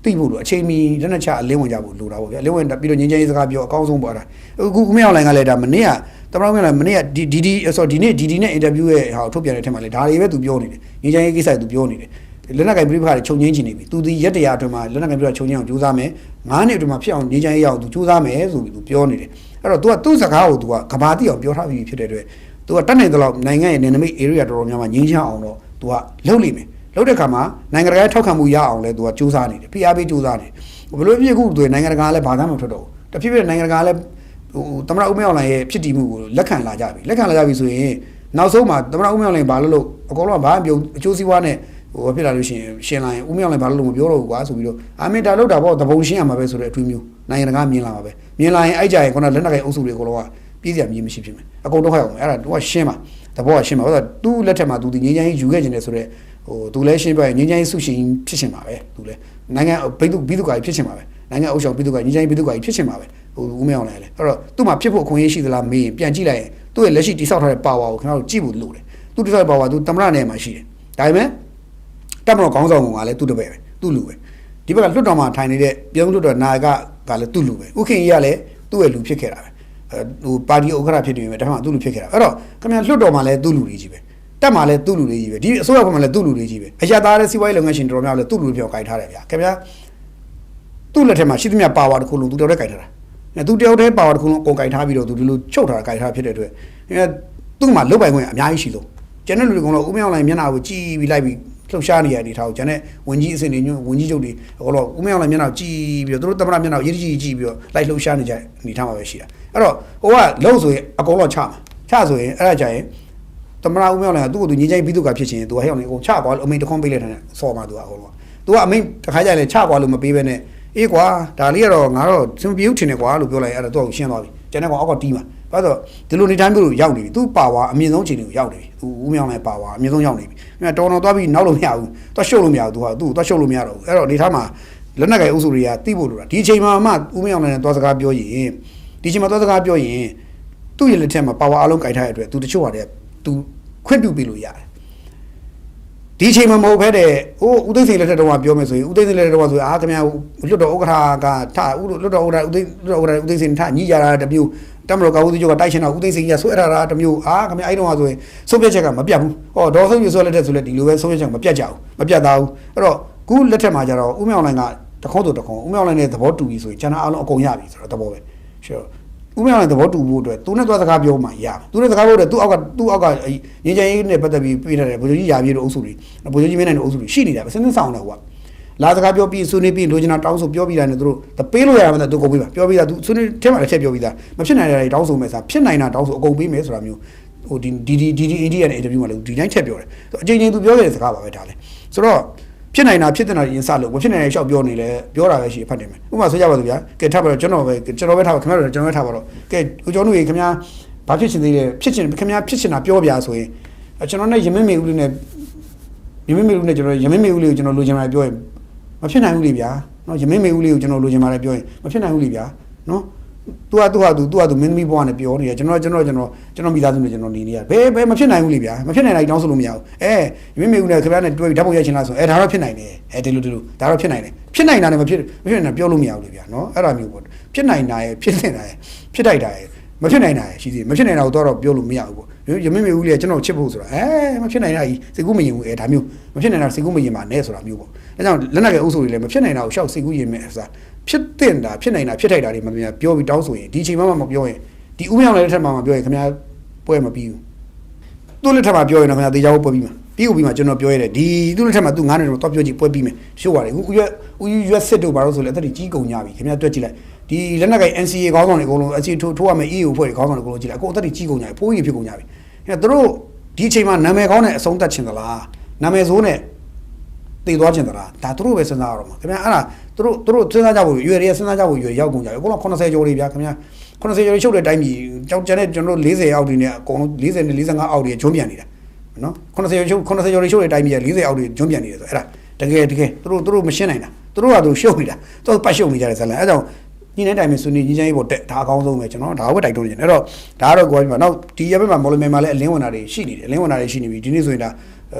တိဖို့လို့အချိန်မီလက်နက်ချအလင်းဝင်ကြဖို့လိုတာပေါ့ဗျာအလင်းဝင်ပြီးတော့ငင်းချင်းရေးစကားပြောအကောင်းဆုံးပေါ့အဲ့ဒါအခုဦးမင်းအောင်လိုင်ကလည်းဒါမနေ့ကတမတော်မင်းလည်းမနေ့ကဒီနဲ့အင်တာဗျူးရဲ့ဟာထုတ်ပြန်တဲ့အထက်မှာလေဒါတွေပဲသူပြောနေတယ်ငင်းချင်းရေးကိစ္စတွေသူပြောနေတယ်လက်နက်ကင်ပြိပခါတွေချုပ်ငင်းချင်နေပြီသူဒီရက်တရာအတွင်းမှာလက်နက်ကင်ပြိပခါချုပ်ငင်းအောင်ကြိုးစားမယ်9နှစ်အတွင်းမှာဖြစ်အောင်ငင်းချင်းရေးအောင်သူကြိုးစားမယ်ဆိုပြီးသူပြောနေတယ်အဲ့တော့ तू ကသူ့စကားကို तू ကကဘာတိအောင်ပြောထားပြီးဖြစ်တဲ့အတွက် तू ကတတ်နိုင်တဲ့လောက်နိုင်ငံရဲ့နယ်နိမိတ် area တော်တော်များများငင်းချအောင်တော့ तू ကလှုပ်လိမ့်မယ်လှုပ်တဲ့ခါမှာနိုင်ငံတကာထောက်ခံမှုရအောင်လဲ तू ကစူးစမ်းနေတယ်ဖိအားပေးစူးစမ်းနေတယ်ဘယ်လိုဖြစ်ခုသူနိုင်ငံတကာလည်းဘာသာမှမထွက်တော့ဘူးတဖြည်းဖြည်းနိုင်ငံတကာလည်းဟိုသမရဦးမင်းအောင်လှိုင်ရဲ့ဖြစ်တည်မှုကိုလက်ခံလာကြပြီဆိုရင်နောက်ဆုံးမှာသမရဦးမင်းအောင်လှိုင်ဘာလို့အကုန်လုံးကဘာမှမပြောအကျိုးစီးပွားနဲ့ဟိုဖြစ်လာလို့ရှိရင်ရှင်းလာရင်ဦးမင်းအောင်လှိုင်ဘာလို့မပြောတော့ဘူးကွာဆိုပြီးတော့အာမင်ဒါလောက်တာပေါ့သဘုံရှင်းရမှာပဲဆိုတဲ့အထွေးမျိုးနိုင်ငံတကာမြင်လာမှာပဲမြင်လာရင်အဲ့ကြရင်ခုနလက်နက်ကိုင်အုပ်စုတွေအကုန်လုံးကပြည်စရာမြင်မရှိဖြစ်မယ်အကုန်တော့ဟဲ့အောင်အဲ့ဒါ तू ကရှင်းမှာသဘောကရှင်းမှာဟုတ်လား तू လက်ထက်မှာ तू ဒီငင်းချမ်းကြီးယူခဲ့ခြင်းနဲ့ဆိုတော့ဟို तू လည်းရှင်းပြရင်ငင်းချမ်းကြီးစုရှင်ဖြစ်ရှင်မှာပဲ तू လည်းနိုင်ငံဘိတုကာကြီးဖြစ်ရှင်မှာပဲနိုင်ငံအုပ်ချုပ်ဘိတုကာကြီးငင်းချမ်းကြီးဘိတုကာကြီးဖြစ်ရှင်မှာပဲဟိုဦးမင်းအောင်လည်းအဲ့တော့သူ့မှာဖြစ်ဖို့အခွင့်အရေးရှိသလားမေးရင်ပြန်ကြည့်လိုက်ရင်သူ့ရဲ့လက်ရှိတိဆောက်ထားတဲ့ power ကိုခင်ဗျားတို့ကြည့်ဖို့လိုတယ်သူတိဆောက်တဲ့ power သူတမရနယ်မှာရှိတယ်ဒါပေမဲ့တက်မတော်ခေါင်းဆောင်ကလည်းသူ့တပည့်ပဲသူ့လူပဲဒီဘက်ကလွတ်တော်မှာထိုင်နေတဲ့ပြုံးလွတ်တော်နာယကလည်းသူ့လူပဲဥခင်ကြီးကလည်းသူ့ရဲ့လူဖြစ်ခဲ့တာပဲဟိုပါတီဥက္ကဋ္ဌဖြစ်နေပြီဒါမှမဟုတ်သူ့လူဖြစ်ခဲ့တာအဲ့တော့ခင်ဗျာလွတ်တော်မှာလည်းသူ့လူတွေကြီးပဲတက်မှာလည်းသူ့လူတွေကြီးပဲဒီအစိုးရဘက်မှာလည်းသူ့လူတွေကြီးပဲအရသာတဲ့စီးပွားရေးလုပ်ငန်းရှင်တော်များလည်းသူ့လူတွေပြောကိုင်ထားတယ်ဗျာခင်ဗျာသူ့လက်ထက်မှာရှိသမျှ power တစ်ခုလုံးသူတော်တဲ့ကိုင်ထားတာသူတယောက်တည်း power တစ်ခုလုံးအကုန်ကိုင်ထားပြီးတော့သူဒီလိုချုပ်ထားတာကိုင်ထားဖြစ်တဲ့အတွက်သူ့မှာလုတ်ပိုင်ခွင့်အများကြီးရှိလို့ကျန်တဲ့လူတွေကတော့ဦးမင်းအောင်လှိုင်မျက်နှာကိုကြည့်ပြီးလိုက်ပြီးလှုပ်ရှားနေရတဲ့ထားကိုကျန်တဲ့ဝင်ကြီးအစင်တွေညဝင်ကြီးချုပ်တွေဟောတော့ဦးမင်းအောင်လှိုင်မျက်နှာကိုကြည့်ပြီးတော့သူတို့သမ္မတမျက်နှာကိုရေးကြည့်ပြီးတော့လိုက်လှုပ်ရှားနေကြနေထားမှာပဲရှိတာအဲ့တော့ဟိုကလုံးဆိုရင်အကုန်လုံးချမှာချဆိုရင်အဲ့ဒါကြရင်သမ္မတဦးမင်းအောင်လှိုင်ကသူ့ကိုသူငင်းချိုင်းပြီးသူကဖြစ်ချင်းသူကဟဲ့အောင်လေအကုန်ချကွာအမိန်တခွန်းပေးလိုက်တယ်ဆော်မှာသူကအကုန်လုံးသူကအမိန်တစ်ခါကြရင်ချကွာလို့မပေးဘဲနဲ့အေးကွာဒါလေးကတော့ငါတော့စင်ပြေဦးထင်တယ်ကွာလို့ပြောလိုက်အဲ့တော့သူ့ကိုရှင်းသွားပြီကျန်တဲ့ကောင်အောက်ကတီးမှာဘာလို့ဒီလိုနေတိုင်းမျိုးလို့ရောက်နေပြီသူ့ပါဝါအမြင့်ဆုံးချိန်ကိုရောက်နေပြီသူဦးမြောင်းလည်းပါဝါအမြင့်ဆုံးရောက်နေပြီအဲ့တော်သွားပြီးနောက်လို့မရဘူးသွားရှုပ်လို့မရဘူးသူကသူ့သွားရှုပ်လို့မရတော့ဘူးအဲ့တော့ဒီထားမှာလက်နက်ကင်အုပ်စုတွေကတိဖို့လို့တာဒီအချိန်မှာမှဦးမြောင်းလည်းသွားစကားပြောရင်ဒီအချိန်မှာသွားစကားပြောရင်သူ့ရဲ့လက်ထက်မှာပါဝါအလုံးကြိုက်ထားတဲ့အတွက်သူတချို့ဟာတဲ့သူခွင့်ပြုပြီးလို့ရတယ်ဒီအချိန်မှာမဟုတ်ဖဲတဲ့ဦးသိန်းစိန်လက်ထက်တော့ပြောမယ်ဆိုရင်ဦးသိန်းစိန်လက်ထက်တော့ဆိုခင်ဗျာလွတ်တော်ဥက္ကဋ္ဌကထလွတ်တော်ဥက္ကဋ္ဌဦးသိန်းစိန်ထညှိကြတာတမျိုးတမတော်ကဦးသိန်းကျော်ကတိုက်ချင်တာဦးသိန်းစိန်ကြီးကဆွဲထားတာတမျိုးခင်ဗျာအဲ့တော့ဆိုရင်ဆုံးဖြတ်ချက်ကမပြတ်ဘူးဟောဒေါ်ဆုံးပြဆွဲလက်ထက်ဆိုလဲဒီလိုပဲဆုံးဖြတ်ချက်မပြတ်ကြဘူးမပြတ်သားဘူးအဲ့တော့ခုလက်ထက်မှာကျတော့ဦးမြောင်လိုင်ကတခုံးတခုံးဦးမြောင်လိုင်နဲ့သဘောတူပြီဆိုရင်ကျန်တာအားလုံးအကုန်ရပြီဆိုတော့သဘောပဲရှေ့ဦးမြောင်လည်းသဘောတူဖို့အတွက်သူနဲ့သွားစကားပြောမှရသူနဲ့စကားပြောတဲ့သူအောက်ကငင်းချင်ရေးနဲ့ပတ်သက်ပြီးပြေးထားတယ်ဗိုလ်ချုပ်ကြီးရာပြေတို့အုပ်စုတွေဗိုလ်ချုပ်ကြီးမင်းနိုင်တို့အုပ်စုတွေရှိနေတာပဲစဉ်းစားအောင်တော့ကွာလာစကားပြောပြီးဆွေးနွေးပြီးလိုချင်တာတောင်းဆိုပြောပြီးတာနဲ့သူတို့ပေးလို့ရမှာသူကုန်ပေးပါပြောပြီးတာသူဆွေးနွေးထဲမှာတစ်ချက်ပြောပြီးသားမဖြစ်နိုင်တဲ့တောင်းဆိုမဲ့စားဖြစ်နိုင်တာတောင်းဆိုအကုန်ပေးမယ်ဆိုတာမျိုးဟိုဒီအိန္ဒိယနဲ့အင်တာဗျူးမှာလည်းဒီတိုင်းချက်ပြောတယ်အချိန်ချင်းသူပြောခဲ့တဲ့စကားပါပဲဒါလည်းဆိုတော့ဖြစ်နိုင်တာဖြစ်တဲ့နာရင်စလို့မဖြစ်နိုင်တဲ့ရှောက်ပြောနေလဲပြောတာပဲရှိဖတ်တယ်မယ်ဥပမာဆိုကြပါစို့ဗျာကဲထားပါတော့ကျွန်တော်ပဲထားပါခင်ဗျားတို့ကျွန်တော်ပဲထားပါတော့ကဲဦးကျော်တို့ရေခင်ဗျာဘာဖြစ်ချင်သေးလဲဖြစ်ချင်ခင်ဗျာဖြစ်ချင်တာပြောပြဆိုရင်ကျွန်တော်နဲ့ရမင်းမေဦးလေးနဲ့ကျွန်တော်ရမင်းမေဦးလေးကိုကျွန်တော်လိုချင်တာပြောရင်မဖြစ်နိုင်ဘူးလေဗျာနော်ရမင်းမေဦးလေးကိုကျွန်တော်လိုချင်ပါတယ်ပြောရင်မဖြစ်နိုင်ဘူးလေဗျာနော်သူမင်းသမီးဘွားနဲ့ပြောနေတယ်ကျွန်တော်မိသားစုနဲ့ကျွန်တော်နေနေရဘယ်မဖြစ်နိုင်ဘူးလေဗျာမဖြစ်နိုင်တာတောင်းဆိုလို့မရဘူးရမင်းမေဦးနဲ့ခင်ဗျားနဲ့တွေ့ဓာတ်ပုံရိုက်ချင်လားဆိုဒါတော့ဖြစ်နိုင်တယ်ဒီလိုဒါတော့ဖြစ်နိုင်တယ်ဖြစ်နိုင်တာနဲ့မဖြစ်နိုင်တာပြောလို့မရဘူးလေဗျာနော်အဲ့ဒါမျိုးပေါ့ဖြစ်နိုင်တာရဲ့ဖြစ်နေတာရဲ့ဖြစ်တိုက်တာရဲ့မဖြစ်နိုင်တာရဲ့ရှိသေးတယ်မဖြစ်နိုင်တာကိုတော့ပြောလို့မရဘူးပေါ့ရမင်းမေဦးလေးကကျွန်တော်ချစ်ဖို့ဆိုတာမဖြစ်နိုင်တာကြီးစိတ်ကူးမရင်ဘူးဒါမျိုးမဖြစ်နိုင်တာစိတ်ကူးမရင်ပါနဲ့ဆိုတာမျိုးပေါ့ဒါကြောင့်လက်နက်ကဲအုပ်စုတွေလည်းမဖြစ်နိုင်တာကိုရှောက်စိတ်ကူးရင်မဲ့ဆိုတာဖြစ်တင်တာဖြစ်နိုင်တာဖြစ်ထိုက်တာတွေမပြောပြီးတောင်းဆိုရင်ဒီအချိန်မှမပြောရင်ဒီဦးမြောင်လည်းလက်ထက်မှာမပြောရင်ခင်ဗျားပွဲမပြီးဘူးသူ့လက်ထက်မှာပြောရင်တော့ခင်ဗျားတေချာဖို့ပွဲပြီးမှာပြီးမှကျွန်တော်ပြောရတယ်ဒီသူ့လက်ထက်မှာသူ9နှစ်တော့ပြောကြည့်ပွဲပြီးမယ်ရှို့ပါတယ်ဦးရွက်စစ်တို့ဘာလို့ဆိုလဲအသက်ကြီးကုန်ကြပြီခင်ဗျားတွက်ကြည့်လိုက်ဒီလက်နက်ကင် NCA ခေါင်းဆောင်တွေအကုန်လုံးအစီထိုးရမယ် EAO ဖွဲ့တွေခေါင်းဆောင်တွေအကုန်လုံးကြည့်လိုက်အကုန်အသက်ကြီးကုန်ကြပြီဖိုးကြီးဖြစ်ကုန်ကြပြီ သူတို့ဒီအချိန်မှာနာမည်ကောင်းတဲ့အဆုံးသတ်ချင်သလားနာမည်ဆိုးနဲ့တည်သွားချင်သလားဒါသူတို့ပဲစဉ်းစားရတော့မှာခင်ဗျာအဲ့ဒါသူတို့စဉ်းစားကြဖို့ရွယ်ရဲစဉ်းစားကြဖို့ရွယ်ရောက်ကုန်ကြတယ်အကုန်လုံး80ကျော်တွေဗျာခင်ဗျာ80ကျော်တွေချုပ်တဲ့အတိုင်းပြည်ကြောက်ကြတဲ့ကျွန်တော်တို့40အောက်တွေနဲ့အကုန်လုံး40နဲ့45အောက်တွေဂျွန်းပြန်နေတာနော်80ကျော်တွေချုပ်တဲ့အတိုင်းပြည်က40အောက်တွေဂျွန်းပြန်နေတယ်ဆိုအဲ့ဒါတကယ်သူတို့မရှင်းနိုင်တာသူတို့ကသူရှုပ်နေတာသူတို့ပတ်ရှုပ်နေကြတယ်ဇာတ်လမ်းအဲ့ကြောင့်ညီတိုင်းတိုင်းမှာဆွေးနွေးညီချမ်းရေးပေါ်တက်ဒါအကောင်းဆုံးပဲကျွန်တော်ဒါကိုပဲတိုက်တွန်းနေတယ်အဲ့တော့ဒါကတော့ကိုယ်ကနောက်ဒီရက်ဘက်မှာမော်လမြိုင်မှာလည်းအလင်းဝင်တာတွေရှိနေတယ်အလင်းဝင်တာတွေရှိနေပြီဒီနေ့ဆိုရင်ဒါ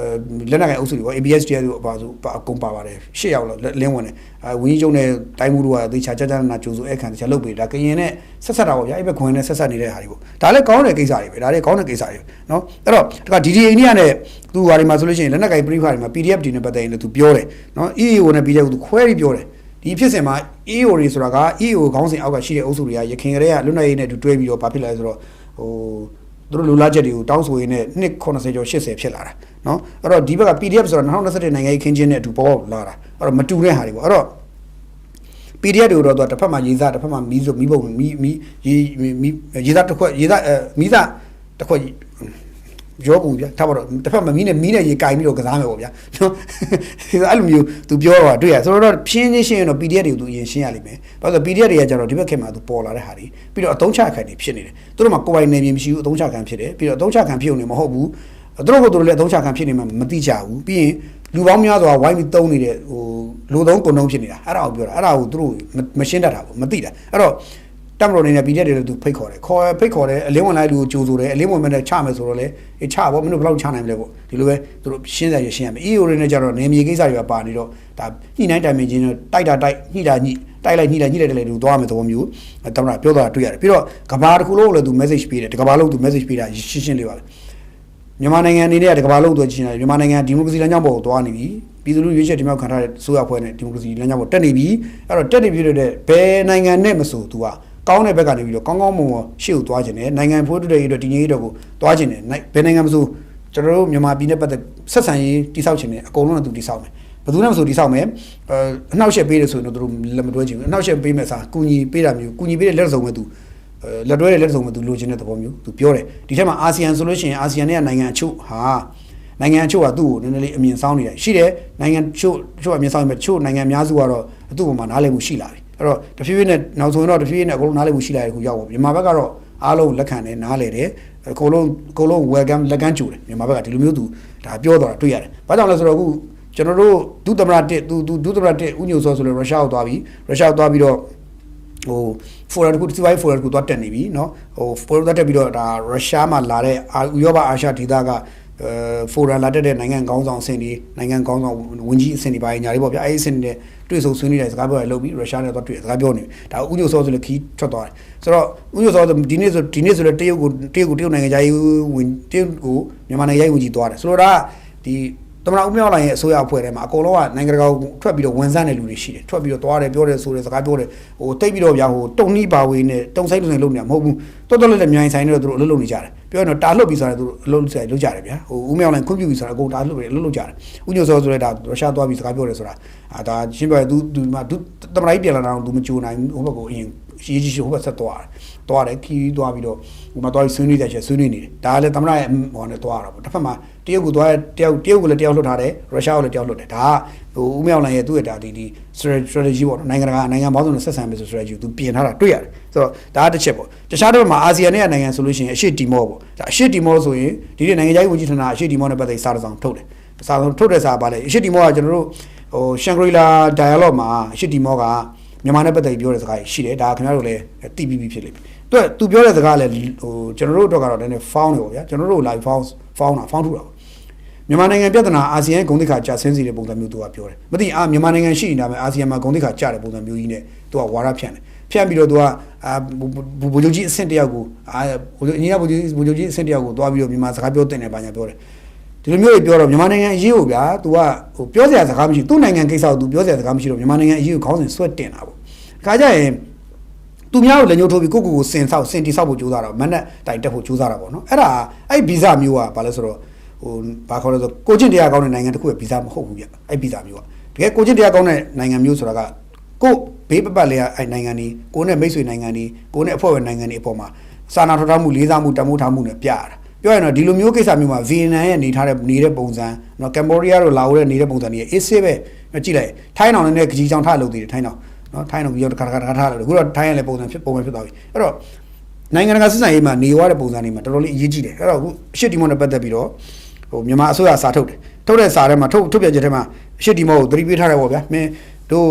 လက်နက်ကိုင်အုပ်စုတွေပေါ့ ABS တရားစုအပါစုအကုန်ပါပါတယ်၈ယောက်လောက်လင်းဝင်တယ်ဝင်းကြီးကျုံနဲ့တိုင်းမှုတို့ကသေချာကြနာကြိုးစိုးအခန့်သေချာလုပ်ပေးဒါကရင်နဲ့ဆက်ဆက်တာပေါ့ဗျာအဲ့ဘက်ခွင်နဲ့ဆက်ဆက်နေတဲ့ဟာတွေပေါ့ဒါလည်းကောင်းတဲ့ကိစ္စတွေပဲဒါလည်းကောင်းတဲ့ကိစ္စတွေနော်အဲ့တော့ဒါက DDA နဲ့သူဟာဒီမှာဆိုလို့ရှိရင်လက်နက်ကိုင်ပြိခါတွေမှာ PDF တွေနဲ့ပတ်သက်ရင်လည်းသူပြောတယ်နော် EAO နဲ့ PDF ကိုသူခွဲပြီးပြောတယ်ဒီဖြစ်စဉ်မှာ EAO တွေဆိုတာက EAO ခေါင်းစဉ်အောက်ကရှိတဲ့အုပ်စုတွေကရခိုင်ကလေးကလွတ်လပ်ရေးနဲ့တွဲပြီးတော့ဘာဖြစ်လဲဆိုတော့သူတို့လူလာချက်တွေကိုတောင်းဆိုရင်းနဲ့နှစ်80ကျော်80ဖြစ်လာတာနော်အဲ့တော့ဒီဘက်က PDF ဆိုတာ2021နိုင်ငံရေးခင်းချင်းနဲ့အတူပေါ်လာတာအဲ့တော့မတူတဲ့ဟာတွေပေါ့အဲ့တော့ PDF တွေတော့တစ်ဖက်မှာရေးစားတစ်ဖက်မှာမီးပုံရေးစားတစ်ခွက်ရေးစားမီးစားတစ်ခွက်ရောကုန်ဗျာထားပါတော့တစ်ဖက်မှာမီးနဲ့ရေကင်ပြီးတော့ကစားမယ်ပေါ့ဗျာနော်အဲ့လိုမျိုးသူပြောတော့တွေ့ရဆိုတော့ဖြင်းချင်းရှင်းရင်တော့ PDF တွေကိုသူအရင်ရှင်းရလိမ့်မယ်ဘာလို့ PDF တွေကကျတော့ဒီဘက်ခင်မှာသူပေါ်လာတဲ့ဟာတွေပြီးတော့အသုံးချခံတွေဖြစ်နေတယ်သူတို့မှာကိုယ်ပိုင်နေမြင်မရှိဘူးအသုံးချခံဖြစ်တယ်ပြီးတော့အသုံးချခံဖြစ်ုံနဲ့မဟုတ်ဘူးသူတို့လည်းအသုံးချခံဖြစ်နေမှမသိကြဘူးပြီးရင်လူပေါင်းများစွာဝိုင်းပြီးတုံးနေတဲ့လူသုံးကုန်လုံးဖြစ်နေတာအဲ့ဒါကိုပြောတာအဲ့ဒါကိုသူတို့မရှင်းတတ်တာဘူးမသိတာအဲ့တော့တမလို့နေနဲ့ PDF တွေလည်းသူဖိတ်ခေါ်တယ်ဖိတ်ခေါ်တယ်အလင်းဝင်လိုက်လူကိုကြိုးဆိုတယ်အလင်းဝင်မဲ့နဲ့ချမယ်ဆိုတော့လေချပေါ့မင်းတို့ဘယ်လောက်ချနိုင်မလဲပေါ့ဒီလိုပဲသူတို့ရှင်းရရှင်းရမယ် EO တွေနဲ့ကြတော့နေမြေကိစ္စတွေကပါနေတော့ဒါညှိနှိုင်းတိုင်ပင်ချင်းတိုက်ညှိတာညှိတိုက်လိုက်ညှိလိုက်လူသွားမယ်သဘောမျိုးတမလို့ပြောတာတွေ့ရတယ်ပြီးတော့ကဘာတစ်ခုလုံးလည်းသူ message ပေးတယ်တကဘာလုံးသူ message ပေးတာရှင်းလေးပါလေမြန်မာနိုင်ငံအနေနဲ့တကဘာလုံးသူချင်းတယ်မြန်မာနိုင်ငံဒီမိုကရေစီလမ်းကြောင်းပေါ်ကိုသွားနေပြီပြည်သူလူရွေးချယ်တင်မြှောက်ခံထားတဲ့စိုးရအဖွဲ့နဲ့ဒီမိုကရေစီလမ်းကြောင်းပေါ်တက်နေပြီအဲ့တော့တက်နေပြီလို့တဲ့ဘယ်နိုင်ငံနဲ့မဆိုသူကကောင်းတဲ့ဘက်ကနေပြီးတော့ကောင်းမွန်ရှေ့ကိုသွားခြင်းနဲ့နိုင်ငံဖိုးတူတဲ့ရေးတော့ဒီငြိမ်းရေးတော့ကိုသွားခြင်းနဲ့ဘယ်နိုင်ငံမဆိုကျွန်တော်တို့မြန်မာပြည်နဲ့ပတ်သက်ဆက်ဆံရေးတိဆောက်ခြင်းနဲ့အကုန်လုံးကသူတိဆောက်မယ်ဘယ်သူနဲ့မဆိုတိဆောက်မယ်အနှောက်အယှက်ပေးတယ်ဆိုရင်တော့သူတို့လက်မတွဲချင်ဘူးအနှောက်အယှက်ပေးမဲ့စားကူညီပေးတာမျိုးကူညီပေးတဲ့လက်ဆောင်မဲ့သူလက်တွဲတဲ့လက်ဆောင်မဲ့သူလိုချင်တဲ့သဘောမျိုးသူပြောတယ်ဒီထက်မှာအာဆီယံဆိုလို့ရှိရင်အာဆီယံနဲ့နိုင်ငံအချို့ကသူ့ကိုနည်းနည်းလေးအမြင်ဆောင်နေတယ်ရှိတယ်နိုင်ငံချို့အမြင်ဆောင်နေမဲ့ချို့နိုင်ငံအများစုကတော့သူ့ပေါ်မှာနားလည်မှုရှိလာတယ်အဲ့တော့တဖြည်းဖြည်းနဲ့နောက်ဆုံးတော့တဖြည်းဖြည်းနဲ့အကုန်လုံးနားလည်မှုရှိလာတဲ့ခုရောက်ပါမြန်မာဘက်ကတော့အားလုံးလက်ခံတယ်နားလည်တယ်အကုန်လုံး welcome လက်ကမ်းကြိုတယ်မြန်မာဘက်ကဒီလိုမျိုးသူဒါပြောတော့တွေ့ရတယ်ဘာကြောင့်လဲဆိုတော့အခုကျွန်တော်တို့ဒုသမရ1ဦးညိုစောဆိုလို့ရုရှားကိုသွားပြီးတော့forum တခုစီးပွားရေး forum တခုသွားတက်နေပြီเนาะforum သွားတက်ပြီးတော့ဒါရုရှားမှာလာတဲ့ဥရောပအာရှဒေသကforum လာတက်တဲ့နိုင်ငံကောင်းဆောင်အဆင့်တွေနိုင်ငံကောင်းဆောင်ဝန်ကြီးအဆင့်တွေပါညာတွေပေါ့ဗျာအဲ့ဒီအဆင့်တွေတွေ့ဆုံဆွေးနွေးတဲ့စကားပြောရလုပ်ပြီးရုရှားနဲ့တော့တွေ့စကားပြောနေဒါဥညိုစောဆိုလည်းခီးထွက်သွားတယ်ဆိုတော့ဥညိုစောဒီနေ့ဆိုလည်းတရုတ်ကိုနိုင်ငံခြားရေးဝန်တရုတ်ကိုမြန်မာနိုင်ငံရေးဝန်ကြီးသွားတယ်ဆိုတော့ဒါဒီသမ္မတဦးမြောက်လိုင်ရဲ့အစိုးရအဖွဲ့ထဲမှာအကုန်လုံးကနိုင်ငံတကာကိုထွက်ပြီးတော့ဝန်ဆန့်တဲ့လူတွေရှိတယ်ထွက်ပြီးတော့သွားတယ်ပြောတယ်ဆိုတယ်စကားပြောတယ်တိတ်ပြီးတော့ဗျာတုံနှီးပါဝေးနဲ့တုံဆိုင်လုပ်နေတာမဟုတ်ဘူးတော်လည်းမြိုင်ဆိုင်နေတော့သူတို့အလုပ်လုပ်နေကြတယ်ပြောရင်တော့တာလှုပ်ပြီးဆိုတော့သူတို့အလုပ်လုပ်ကြတယ်ဗျာဦးမြောက်လိုင်ခွင့်ပြုပြီးဆိုတော့အကုန်တာလှုပ်ပြီးအလုပ်လုပ်ကြတယ်ဦးညိုစောဆိုတဲ့ဒါရုရှားသွားပြီးစကားပြောတယ်ဆိုတာဒါရှင်းပြတယ်သူသမ္မတကြီးပြန်လာတာတော့သူမကြိုနိုင်ဘူးဟိုဘက်ကိုအရင်ရေးကြီးဟိုဘက်ဆက်သွားတယ်ခီးသွားပြီးတော့ဟိုမှာသွားပြီးဆွေးနွေးတဲ့ချက်ဆွေးနွေးနေတယ်ဒါလည်းသမ္မတရဲ့ဟိုနဲ့သွားတာပေါ့တစ်ဖက်မှာတရုတ်ကိုသွားတရုတ်ကိုလည်းတယောက်လွတ်ထားတယ်ရုရှားကိုလည်းတယောက်လွတ်တယ်ဒါကဦးမြောက်လိုင်ရဲ့သူ့ရဲ့ဒါဒီ strategy ပေါ့နော်နိုင်ငံပေါင်းစုံနဲ့ဆက်ဆံမယ်ဆို strategy သူပြင်ထားတာတွေ့ရတယ်ဆိုတော့ဒါကတစ်ချက်ပေါ့တခြားတော့မှာအာဆီယံနဲ့နိုင်ငံဆိုလို့ရှိရင်အရှေ့တီမောပေါ့ဒါအရှေ့တီမောဆိုရင်ဒီနေ့နိုင်ငံခြားရေးဝန်ကြီးဌာနအရှေ့တီမောနဲ့ပတ်သက်စာဆောင်ထုတ်တယ်စာဆောင်ထုတ်တဲ့စာပါလေအရှေ့တီမောကကျွန်တော်တို့ရှန်ဂရီလာ dialogue မှာအရှေ့တီမောကမြန်မာနဲ့ပတ်သက်ပြောတဲ့စကားရှိတယ်ဒါခင်ဗျားတို့လည်းသိပြီးဖြစ်လိမ့်မယ်သူပြောတဲ့စကားလည်းကျွန်တော်တို့တော့ကတော့နည်းနည်း found တယ်ပေါ့ဗျာကျွန်တော်တို့ live found ထူတာပေါ့မြန်မာနိုင်ငံပြည်ထနာအာဆီယံဂုဏ်သိက္ခာကျဆင်းစီတဲ့ပုံစံမျိုးသူကပြောတယ်မသိမြန်မာနိုင်ငံရှိနေတာပဲအာဆီယံမှာဂုဏ်သိက္ခာကျတဲ့ပုံစံမျိုးကြီးနဲ့သူကဝါဒဖြန့်တယ်ဖြန့်ပြီးတော့သူကဗိုလ်ချုပ်ကြီးအဆင့်တယောက်ကိုအညီကဗိုလ်ချုပ်ကြီးအဆင့်တယောက်ကိုသွားပြီးတော့မြန်မာစကားပြောတင်တယ်ဘာညာပြောတယ်ဒီလိုမျိုးတွေပြောတော့မြန်မာနိုင်ငံအရေးကိုဗျာသူကပြောစရာစကားမရှိသူ့နိုင်ငံကိစ္စကိုသူပြောစရာစကားမရှိတော့မြန်မာနိုင်ငံအရေးကိုခေါင်းစဉ်ဆွဲတင်တာပေါ့ခါကြရင်သူများကိုလက်ညှိုးထိုးပြီးကိုစင်တိဆောက်ဖို့ကြိုးစားတာမနဲ့တိုင်တက်ဖို့ကြိုးစားတာပေါ့နော်အဲ့ဗီဇမျိုးကဘာလဲဆိုတော့ဘာခေါ်လဲဆိုကိုချင်းတရားကောင်းတဲ့နိုင်ငံတစ်ခုရဲ့ဗီဇမဟုတ်ဘူးဗျအဲ့ဗီဇမျိုးကတကယ်ကိုချင်းတရားကောင်းတဲ့နိုင်ငံမျိုးဆိုတာကကိုဘေးပပတ်လေးအဲ့နိုင်ငံนี้ကိုနဲ့မိတ်ဆွေနိုင်ငံนี้ကိုနဲ့အဖွဲ့ဝင်နိုင်ငံนี้အပေါ်မှာစာနာထောက်ထားမှုလေးစားမှုတမိုးထားမှုနဲ့ပြရတာပြ ပြောရရင်တော့ဒီလိုမျိုးကိစ္စမျိုးမှာဗီယက်နမ်ရဲ့နေတဲ့ပုံစံနော်ကမ်ဘောဒီးယားတို့လာအိုတဲ့နေတဲ့ပုံစံတွေအေးဆေးပဲကြည့်လိုက်ထိုင်းအောင်လည်းကြီးချောင်ထားလို့တည်တယ်ထိုင်းအောင်နော်ထိုင်းအောင်ပြီးတော့တစ်ခါထားလို့အခုတော့ထိုင်းရလည်းပုံမှန်ဖြစ်သွားပြီအဲ့တော့နိုင်ငံတကာစစ်စံရေးမှာနေရတဲ့ပုံစံတွေမှာတော်တော်လေးအရေးကြီးတယ်အဲ့တော့အခုအရှစ်တီမောနဲ့ပတ်သက်ပြီးတော့ဟိုမြန်မာအစိုးရစာထုတ်တယ်ထုတ်တဲ့စာထဲမှာထုတ်ပြန်ချက်ထဲမှာအရှစ်တီမောကိုသတိပေးထားတယ်ပေါ့ဗျာမင်းတို့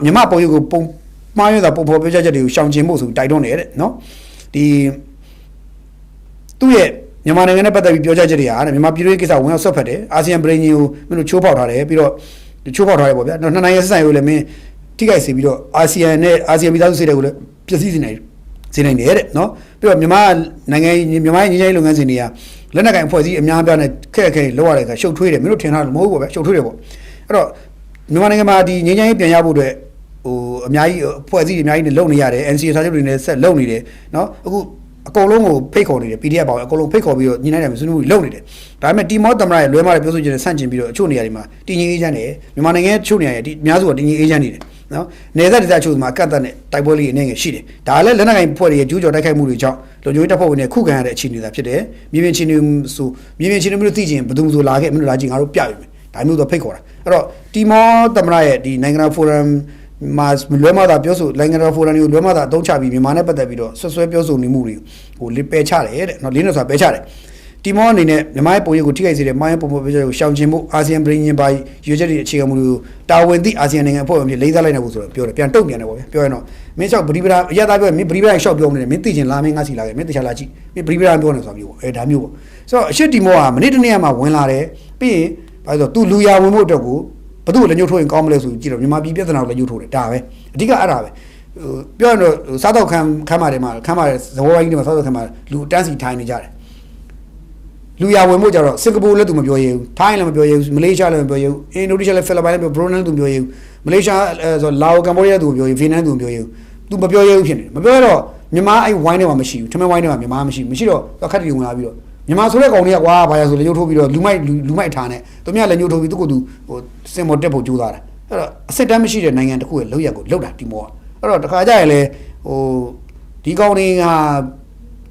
မြန်မာပုံရိပ်ကိုပုံမှားရတာပုံဖော်ပြချက်တွေကိုရှောင်ကျဉ်ဖို့ဆိုတိုက်တွန်းတယ်တဲ့နော်ဒီသူ့ရဲ့မြန်မာနိုင်ငံနဲ့ပတ်သက်ပြီးပြောကြားချက်တွေဟာမြန်မာပြည်တွင်းကိစ္စဝင်ရောက်ဆွတ်ဖက်တယ်အာဆီယံပြည်ကိုမင်းတို့ချိုးဖောက်ထားတယ်ပြီးတော့ချိုးဖောက်ထားတယ်ပေါ့ဗျာနှစ်နိုင်ငံစစ်စံရေးကိုလည်းမင်းထိခိုက်စေပြီးတော့အာဆီယံမိသားစုစိတ်တွေကိုလည်းပျက်စီးစေနိုင်တယ်တဲ့နော်ပြီးတော့မြန်မာနိုင်ငံမြန်မာငြိမ်းချမ်းရေးလုပ်ငန်းစဉ်တွေကလက်နက်ကင်အဖွဲ့အစည်းအများအပြားနဲ့ခက်ခဲလောက်ရတဲ့အခါရှုပ်ထွေးတယ်မင်းတို့ထင်ထားလို့မဟုတ်ဘူးပေါ့ဗျာရှုပ်ထွေးတယ်ပေါ့အဲ့တော့မြန်မာနိုင်ငံမှာဒီငြိမ်းချမ်းရေးပြန်ရဖို့အတွက်ဟိုအများကြီးအဖွဲ့အစည်းတွေအများကြီးနဲ့လုပ်နေရတယ် NCA စာချုပ်တွေနဲ့ဆက်လုပ်နေတယ်နော်အခုအကုန်လုံးကိုဖိတ်ခေါ်နေတယ် PDF ပါအကုန်လုံးဖိတ်ခေါ်ပြီးတော့ညီနိုင်တယ်ဆွေးနွေးမှုလုပ်နေတယ်ဒါပေမဲ့တီမောသမ္မတရဲ့လွဲမှားတဲ့ပြောဆိုချက်နဲ့ဆန့်ကျင်ပြီးတော့အချို့နေရာတွေမှာတည်ငြိမ်အေးချမ်းတယ်မြန်မာနိုင်ငံရဲ့အချို့နေရာတွေအများစုကတည်ငြိမ်အေးချမ်းနေတယ်နော်နေသက်ဒေသအချို့မှာအကန့်အသတ်နဲ့တိုက်ပွဲလေးအနေငယ်ရှိတယ်ဒါလည်းလက်နက်ကင်ဖွဲ့တွေရဲ့ကျူးကျော်တိုက်ခိုက်မှုတွေကြောင့်လူမျိုးတပ်ဖွဲ့ဝင်တွေခုခံရတဲ့အခြေအနေသာဖြစ်တယ်မြေပြင်ချင်းတွေဆိုမြေပြင်ချင်းတွေမျိုးသိချင်ဘယ်သူမှဆိုလာခဲ့မင်းတို့လာကြည့်ငါတို့ပြပြီမယ်ဒါမျိုးတော့ဖိတ်ခေါ်တာအဲ့တော့တီမောသမ္မတရဲ့ဒီနိုင်ငံတော်ဖိုရမ်မှာလွဲမှားတာပြောဆိုနိုင်ငံတော်ဖိုရမ်ကိုလွဲမှားတာအသုံးချပြီးမြန်မာနဲ့ပတ်သက်ပြီးတော့ဆွဆွဲပြောဆိုနေမှုတွေဟိုပယ်ချတယ်တဲ့နော်လေးနဲ့ဆိုတာပယ်ချတယ်တီမောအနေနဲ့မြန်မာရဲ့ပုံရိပ်ကိုထိခိုက်စေတဲ့မိုင်းရဲ့ပုံပေါ်ပြချက်ကိုရှောင်ကျဉ်မှုအာဆီယံပြည်ရင်ပါရွေးချက်တွေအခြေခံမှုတွေကိုတာဝန်သိအာဆီယံနိုင်ငံအဖွဲ့အဖြစ်လေးစားလိုက်နေဖို့ဆိုတော့ပြောတယ်ပြန်တုံ့ပြန်တယ်ပေါ့ဗျာပြောရင်တော့မင်းလျှောက်ပရိပရာအရသာပြောမင်းပရိပရာလျှောက်ပြောနေတယ်မင်းသိချင်လာမင်းငါစီလာခဲ့မင်းတခြားလာကြည့်မင်းပရိပရာပြောနေဆိုတာမျိုးပေါ့ဒါမျိုးပေါ့ဆိုတော့အရှိတီမောကမနေ့တနေ့မှဝင်လာတယ်ပြီးရင်ဘာလို့ဆိုသူလူရဝင်မှုအတွက်ကိုဘသူ့ကိုလည်းညှို့ထိုးရင်ကောင်းမလဲဆိုကြည့်တော့မြန်မာပြည်ပြဿနာကိုလည်းညှို့ထိုးတယ်ဒါပဲအဓိကအဲ့ဒါပဲပြောရင်တော့စားတော့ခမ်းပါတယ်မှာခမ်းပါတယ်သဘောကြီးတွေမှာစားတော့ခမ်းမှာလူတန်းစီထိုင်နေကြတယ်လူရဝင်မှုကြတော့စင်ကာပူလည်းသူမပြောရဘူးထိုင်းလည်းမပြောရဘူးမလေးရှားလည်းမပြောရဘူးအင်ဒိုနီးရှားလည်းဖိလစ်ပိုင်လည်းပြောဘရူနိုင်းသူမပြောရဘူးမလေးရှားဆိုလာအိုကမ္ဘောဒီးယားသူမပြောရဘူးဗီယက်နမ်သူမပြောရဘူးသူမပြောရဘူးဖြစ်နေမပြောရတော့မြန်မာအဲ့ဝိုင်းထဲမှာမရှိဘူးထမင်းဝိုင်းထဲမှာမြန်မာမရှိတော့ခက်တီဝင်လာပြီးတော့မြန်မာဆိုတဲ့ကောင်တွေကကွာဘာရဆိုလေညှို့ထိုးပြီးတော့လူမိုက်ထားနေသူများလည်းညှို့ထိုးပြီးသူကသူဟိုစင်မော်တက်ဖို့ကြိုးစားတယ်အဲ့တော့အစစ်တမ်းမရှိတဲ့နိုင်ငံတစ်ခုရဲ့လောက်ရက်ကိုလောက်တာတီမောကအဲ့တော့တခါကြရင်လေဟိုဒီကောင်တွေ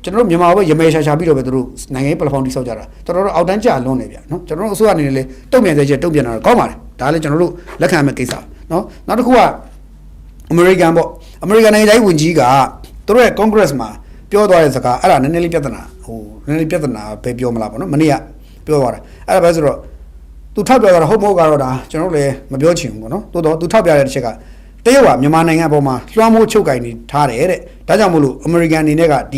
ကကျွန်တော်တို့မြန်မာဘက်ရမဲရှာပြီးတော့ပဲသူတို့နိုင်ငံရေးပလက်ဖောင်းတိဆောက်ကြတာတော်တော်အောက်တန်းကျလွန်းနေဗျာနော်ကျွန်တော်တို့အစိုးရအနေနဲ့လေတုံ့ပြန်တဲ့ချက်တုံ့ပြန်တာကောင်းပါတယ်ဒါလည်းကျွန်တော်တို့လက်ခံမဲ့ကိစ္စနော်နောက်တစ်ခုကအမေရိကန်ပေါ့အမေရိကန်နိုင်ငံသားဝန်ကြီးကသူတို့ရဲ့ Congress မှာပြောသွားတဲ့စကားအဲ့ဒါနည်းနည်းလေးပြဿနာပဲပြောမလားပေါ့နော်မနေ့ကပြောသွားတယ်အဲ့ဒါပဲဆိုတော့သူထောက်ပြသွားတာဟုတ်မဟုတ်ကတော့ဒါကျွန်တော်တို့လည်းမပြောချင်ဘူးပေါ့နော်တိုးတော့သူထောက်ပြတဲ့တစ်ချက်ကတရုတ်ကမြန်မာနိုင်ငံအပေါ်မှာလွှမ်းမိုးချုပ်ကင်နေထားတယ်တဲ့ဒါကြောင့်မို့လို့အမေရိကန်အနေနဲ့ကဒ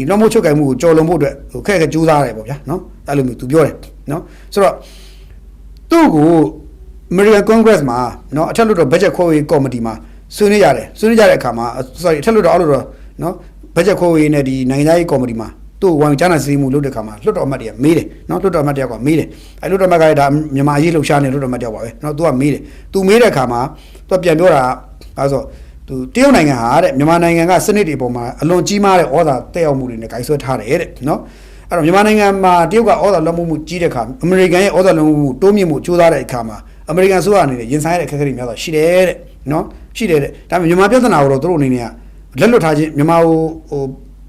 ီလွှမ်းမိုးချုပ်ကင်မှုကိုကြော်လွန်ဖို့အတွက်ဟိုခက်ခက်ကြိုးစားရတယ်ပေါ့ဗျာနော်အဲ့လိုမျိုးသူပြောတယ်နော်ဆိုတော့သူ့ကို American Congress မှာနော်အထက်လွှတ်တော် budget ခွဲဝေကော်မတီမှာဆွေးနွေးကြတဲ့အခါမှာ sorry အထက်လွှတ်တော်အောက်လွှတ်တော်နော် budget ခွဲဝေနဲ့ဒီနိုင်ငံသားရေးကော်မတီမှာသူ့ဝိုင်းကြားနာစီမှုလုပ်တဲ့အခါမှာလွှတ်တော်အမတ်တွေကမေးတယ်နော်လွှတ်တော်အမတ်တယောက်ကမေးတယ်အဲ့လွှတ်တော်အမတ်ကလည်းဒါမြန်မာရေးလှုပ်ရှားနေလွှတ်တော်အမတ်တယောက်ပါပဲနော်သူကမေးတယ်သူမေးတဲ့အခါမှာသူပြန်ပြောတာအဲဆိုသူတရုတ်နိုင်ငံဟာတဲ့မြန်မာနိုင်ငံကစနစ်တွေပေါ်မှာအလွန်ကြီးမားတဲ့ဩဇာတက်ရောက်မှုတွေနဲ့ဂိုင်းဆွဲထားတယ်တဲ့နော်အဲ့တော့မြန်မာနိုင်ငံမှာတရုတ်ကဩဇာလွှမ်းမိုးမှုကြီးတဲ့အခါအမေရိကန်ရဲ့ဩဇာလွှမ်းမိုးမှုတိုးမြင့်မှုကြိုးစားတဲ့အခါမှာအမေရိကန်ဆိုရအနေနဲ့ရင်ဆိုင်ရတဲ့အခက်အခဲတွေများစွာရှိတယ်တဲ့နော်ရှိတယ်တဲ့ဒါပေမဲ့မြန်မာပြည်သနာကိုတော့သူတို့အနေနဲ့ကလက်လွတ်ထားခြင်းမြန်မာကိုဟို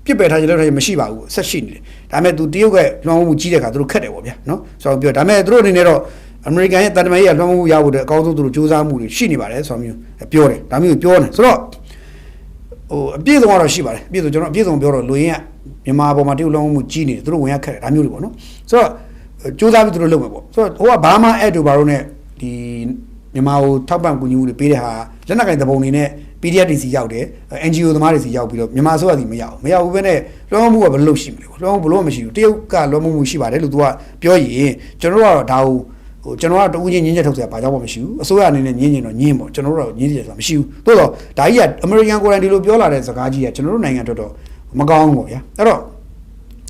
ပြစ်ပယ်ထားခြင်းလက်လွတ်ထားခြင်းမရှိပါဘူးဆက်ရှိနေတယ်ဒါပေမဲ့သူတရုတ်ကလွှမ်းမိုးမှုကြီးတဲ့အခါသူတို့ခက်တယ်ပေါ့ဗျာနော်ဆိုတော့ပြောဒါပေမဲ့သူတို့အနေနဲ့တော့အမေရိကန်ရဲ့တန်တမာရေးလွှမ်းမိုးမှုရဖို့အတွက်အကောင်းဆုံးသူတို့စူးစမ်းမှုတွေရှိနေပါတယ်ဆိုတော့မျိုးပြောတယ်ဒါမျိုးပြောနေဆိုတော့ဟိုအပြည့်စုံကတော့ရှိပါတယ်အပြည့်စုံကျွန်တော်အပြည့်စုံပြောတော့လူရင်းကမြန်မာပေါ်မှာတရုတ်လွှမ်းမိုးမှုကြီးနေတယ်သူတို့ဝင်ရခက်တယ်ဒါမျိုးတွေပေါ့နော်ဆိုတော့စူးစမ်းပြီးသူတို့လုပ်မယ်ပေါ့ဆိုတော့ဟိုကဘာမှအဲ့တူဘာလို့ ਨੇ ဒီမြန်မာကိုထောက်ပံ့ကူညီမှုတွေပေးတဲ့ဟာလက်နက်ကင်သဘုံတွေနဲ့ PDF တွေစီရောက်တယ် NGO သမားတွေစီရောက်ပြီးတော့မြန်မာအစိုးရစီမရောက်ဘူးပဲနဲ့လွှမ်းမိုးမှုကဘယ်လိုရှိမလဲလွှမ်းမိုးဘလို့မရှိဘူးတရုတ်ကလွှမ်းမိုးမှုရှိပါတယ်လို့သူကပြောရင်ကျွန်တော်တို့ကတော့ဒါကိုဟိုကျွန်တော်ကတူးချင်းညင်းချက်ထုတ်စရာဘာကြောင့်မှမရှိဘူးအစိုးရအနေနဲ့ညင်းချင်တော့ညင်းပေါ့ကျွန်တော်တို့ကတော့ညင်းချင်ဆိုတာမရှိဘူးသို့တော့ဒါကြီးကအမေရိကန်ကိုယ်တိုင်ဒီလိုပြောလာတဲ့စကားကြီးကကျွန်တော်တို့နိုင်ငံအတွက်တော့မကောင်းဘူးပေါ့ဗျာအဲ့တော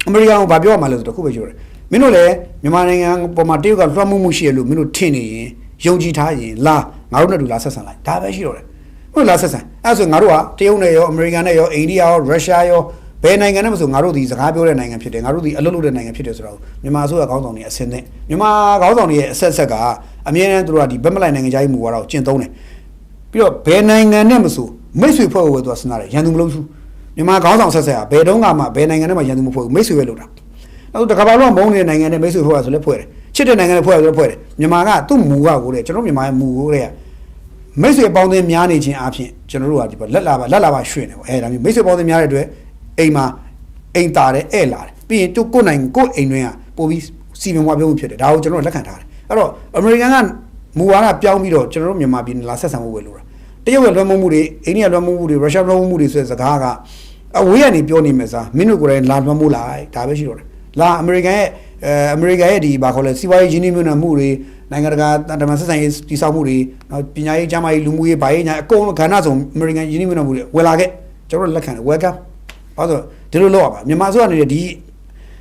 ့အမေရိကန်ကဘာပြောရမှာလဲဆိုတော့ခုပဲပြောတယ်မင်းတို့လည်းမြန်မာနိုင်ငံပေါ်မှာတရုတ်ကလွှမ်းမိုးမှုရှိရလို့မင်းတို့ထင်နေရင်ယုံကြည်ထားရင်လာငါတို့နဲ့တူလာဆက်ဆံလိုက်ဒါပဲရှိတော့တယ်ဟုတ်လားဆက်ဆံအဲ့ဆိုငါတို့ကတရုတ်နဲ့ရောအမေရိကန်နဲ့ရောအိန္ဒိယရောရုရှားရောဘယ်နိုင်ငံနဲ့မဆိုငါတို့ဒီစကားပြောတဲ့နိုင်ငံဖြစ်တယ်ငါတို့ဒီအလုပ်လုပ်တဲ့နိုင်ငံဖြစ်တယ်ဆိုတော့မြန်မာအစိုးရခေါင်းဆောင်တွေအဆင့်နဲ့မြန်မာခေါင်းဆောင်တွေရဲ့အဆက်ဆက်ကအမြဲတမ်းသူတို့ကဒီဘက်မလိုက်နိုင်ငံခြားရေးမူဝါဒကိုကျင့်သုံးတယ်ပြီးတော့ဘယ်နိုင်ငံနဲ့မဆိုမိတ်ဆွေဖွဲ့ဖို့ပဲသူကစဉ်းစားတယ်ရန်သူမလုပ်ဘူးမြန်မာခေါင်းဆောင်ဆက်ဆက်ကဘယ်တော့မှဘယ်နိုင်ငံနဲ့မှရန်သူမဖွဲ့ဘူးမိတ်ဆွေပဲလုပ်တာ နောက်တကဘာလုံးမုန်းနေတဲ့နိုင်ငံနဲ့မိတ်ဆွေဖွဲ့ရဆိုလဲဖွဲ့တယ်ချစ်တဲ့နိုင်ငံနဲ့ဖွဲ့ရဆိုလဲဖွဲ့တယ်မြန်မာကသူ့မူကကိုတဲ့ကျွန်တော်မြန်မာရဲ့မူကိုတဲ့မိတ်ဆွေပေါင်းသင်းများနေခြင်းအပြင်ကျွန်တော်တို့ကဒီပေါ်လက်လာပါရွှေ့နေပေါ့ဒါမျိုးမိတ်ဆွေပေါင်းသင်းများတဲ့အတွက်အိမ်မှာအိမ်တာတယ်ဧည့်လာတယ်ပြီးရင်ကိုယ့်နိုင်ငံကိုယ့်အိမ်တွင်းကပို့ပြီးစီမံဝါပြောမှုဖြစ်တယ်ဒါကိုကျွန်တော်လက်ခံထားတယ်အဲ့တော့အမေရိကန်ကမူဝါဒပြောင်းပြီးတော့ကျွန်တော်တို့မြန်မာပြည်လာဆက်ဆံမှုပဲလို့တရုတ်ရဲ့လွှမ်းမိုးမှုတွေအိန္ဒိယလွှမ်းမိုးမှုတွေရုရှားလွှမ်းမိုးမှုတွေဆိုတဲ့စကားကအဝေးကနေပြောနေမယ်စားမင်းတို့ကိုယ်တိုင်လာလွှမ်းမိုးလိုက်ဒါပဲရှိတော့တယ်လာအမေရိကန်ရဲ့ဒီဘာခေါ်လဲစီးပွားရေးရင်းနှီးမြှုပ်နှံမှုတွေနိုင်ငံတကာတမန်ဆက်ဆံရေးတည်ဆောက်မှုတွေနောက်ပညာရေးကျန်းမာရေးလူမှုရေးဗာရေးညာအကုန်ကဏ္ဍဆောင်အမေရိကန်ရင်းနှီးမြှုပ်နှံမှုတွေဝယ်လာခဲ့ကျွန်တော်လက်ခံတယ် welcome ဘာလို့ဒီလိုလုပ်ရပါမြန်မာဆိုကနေဒီ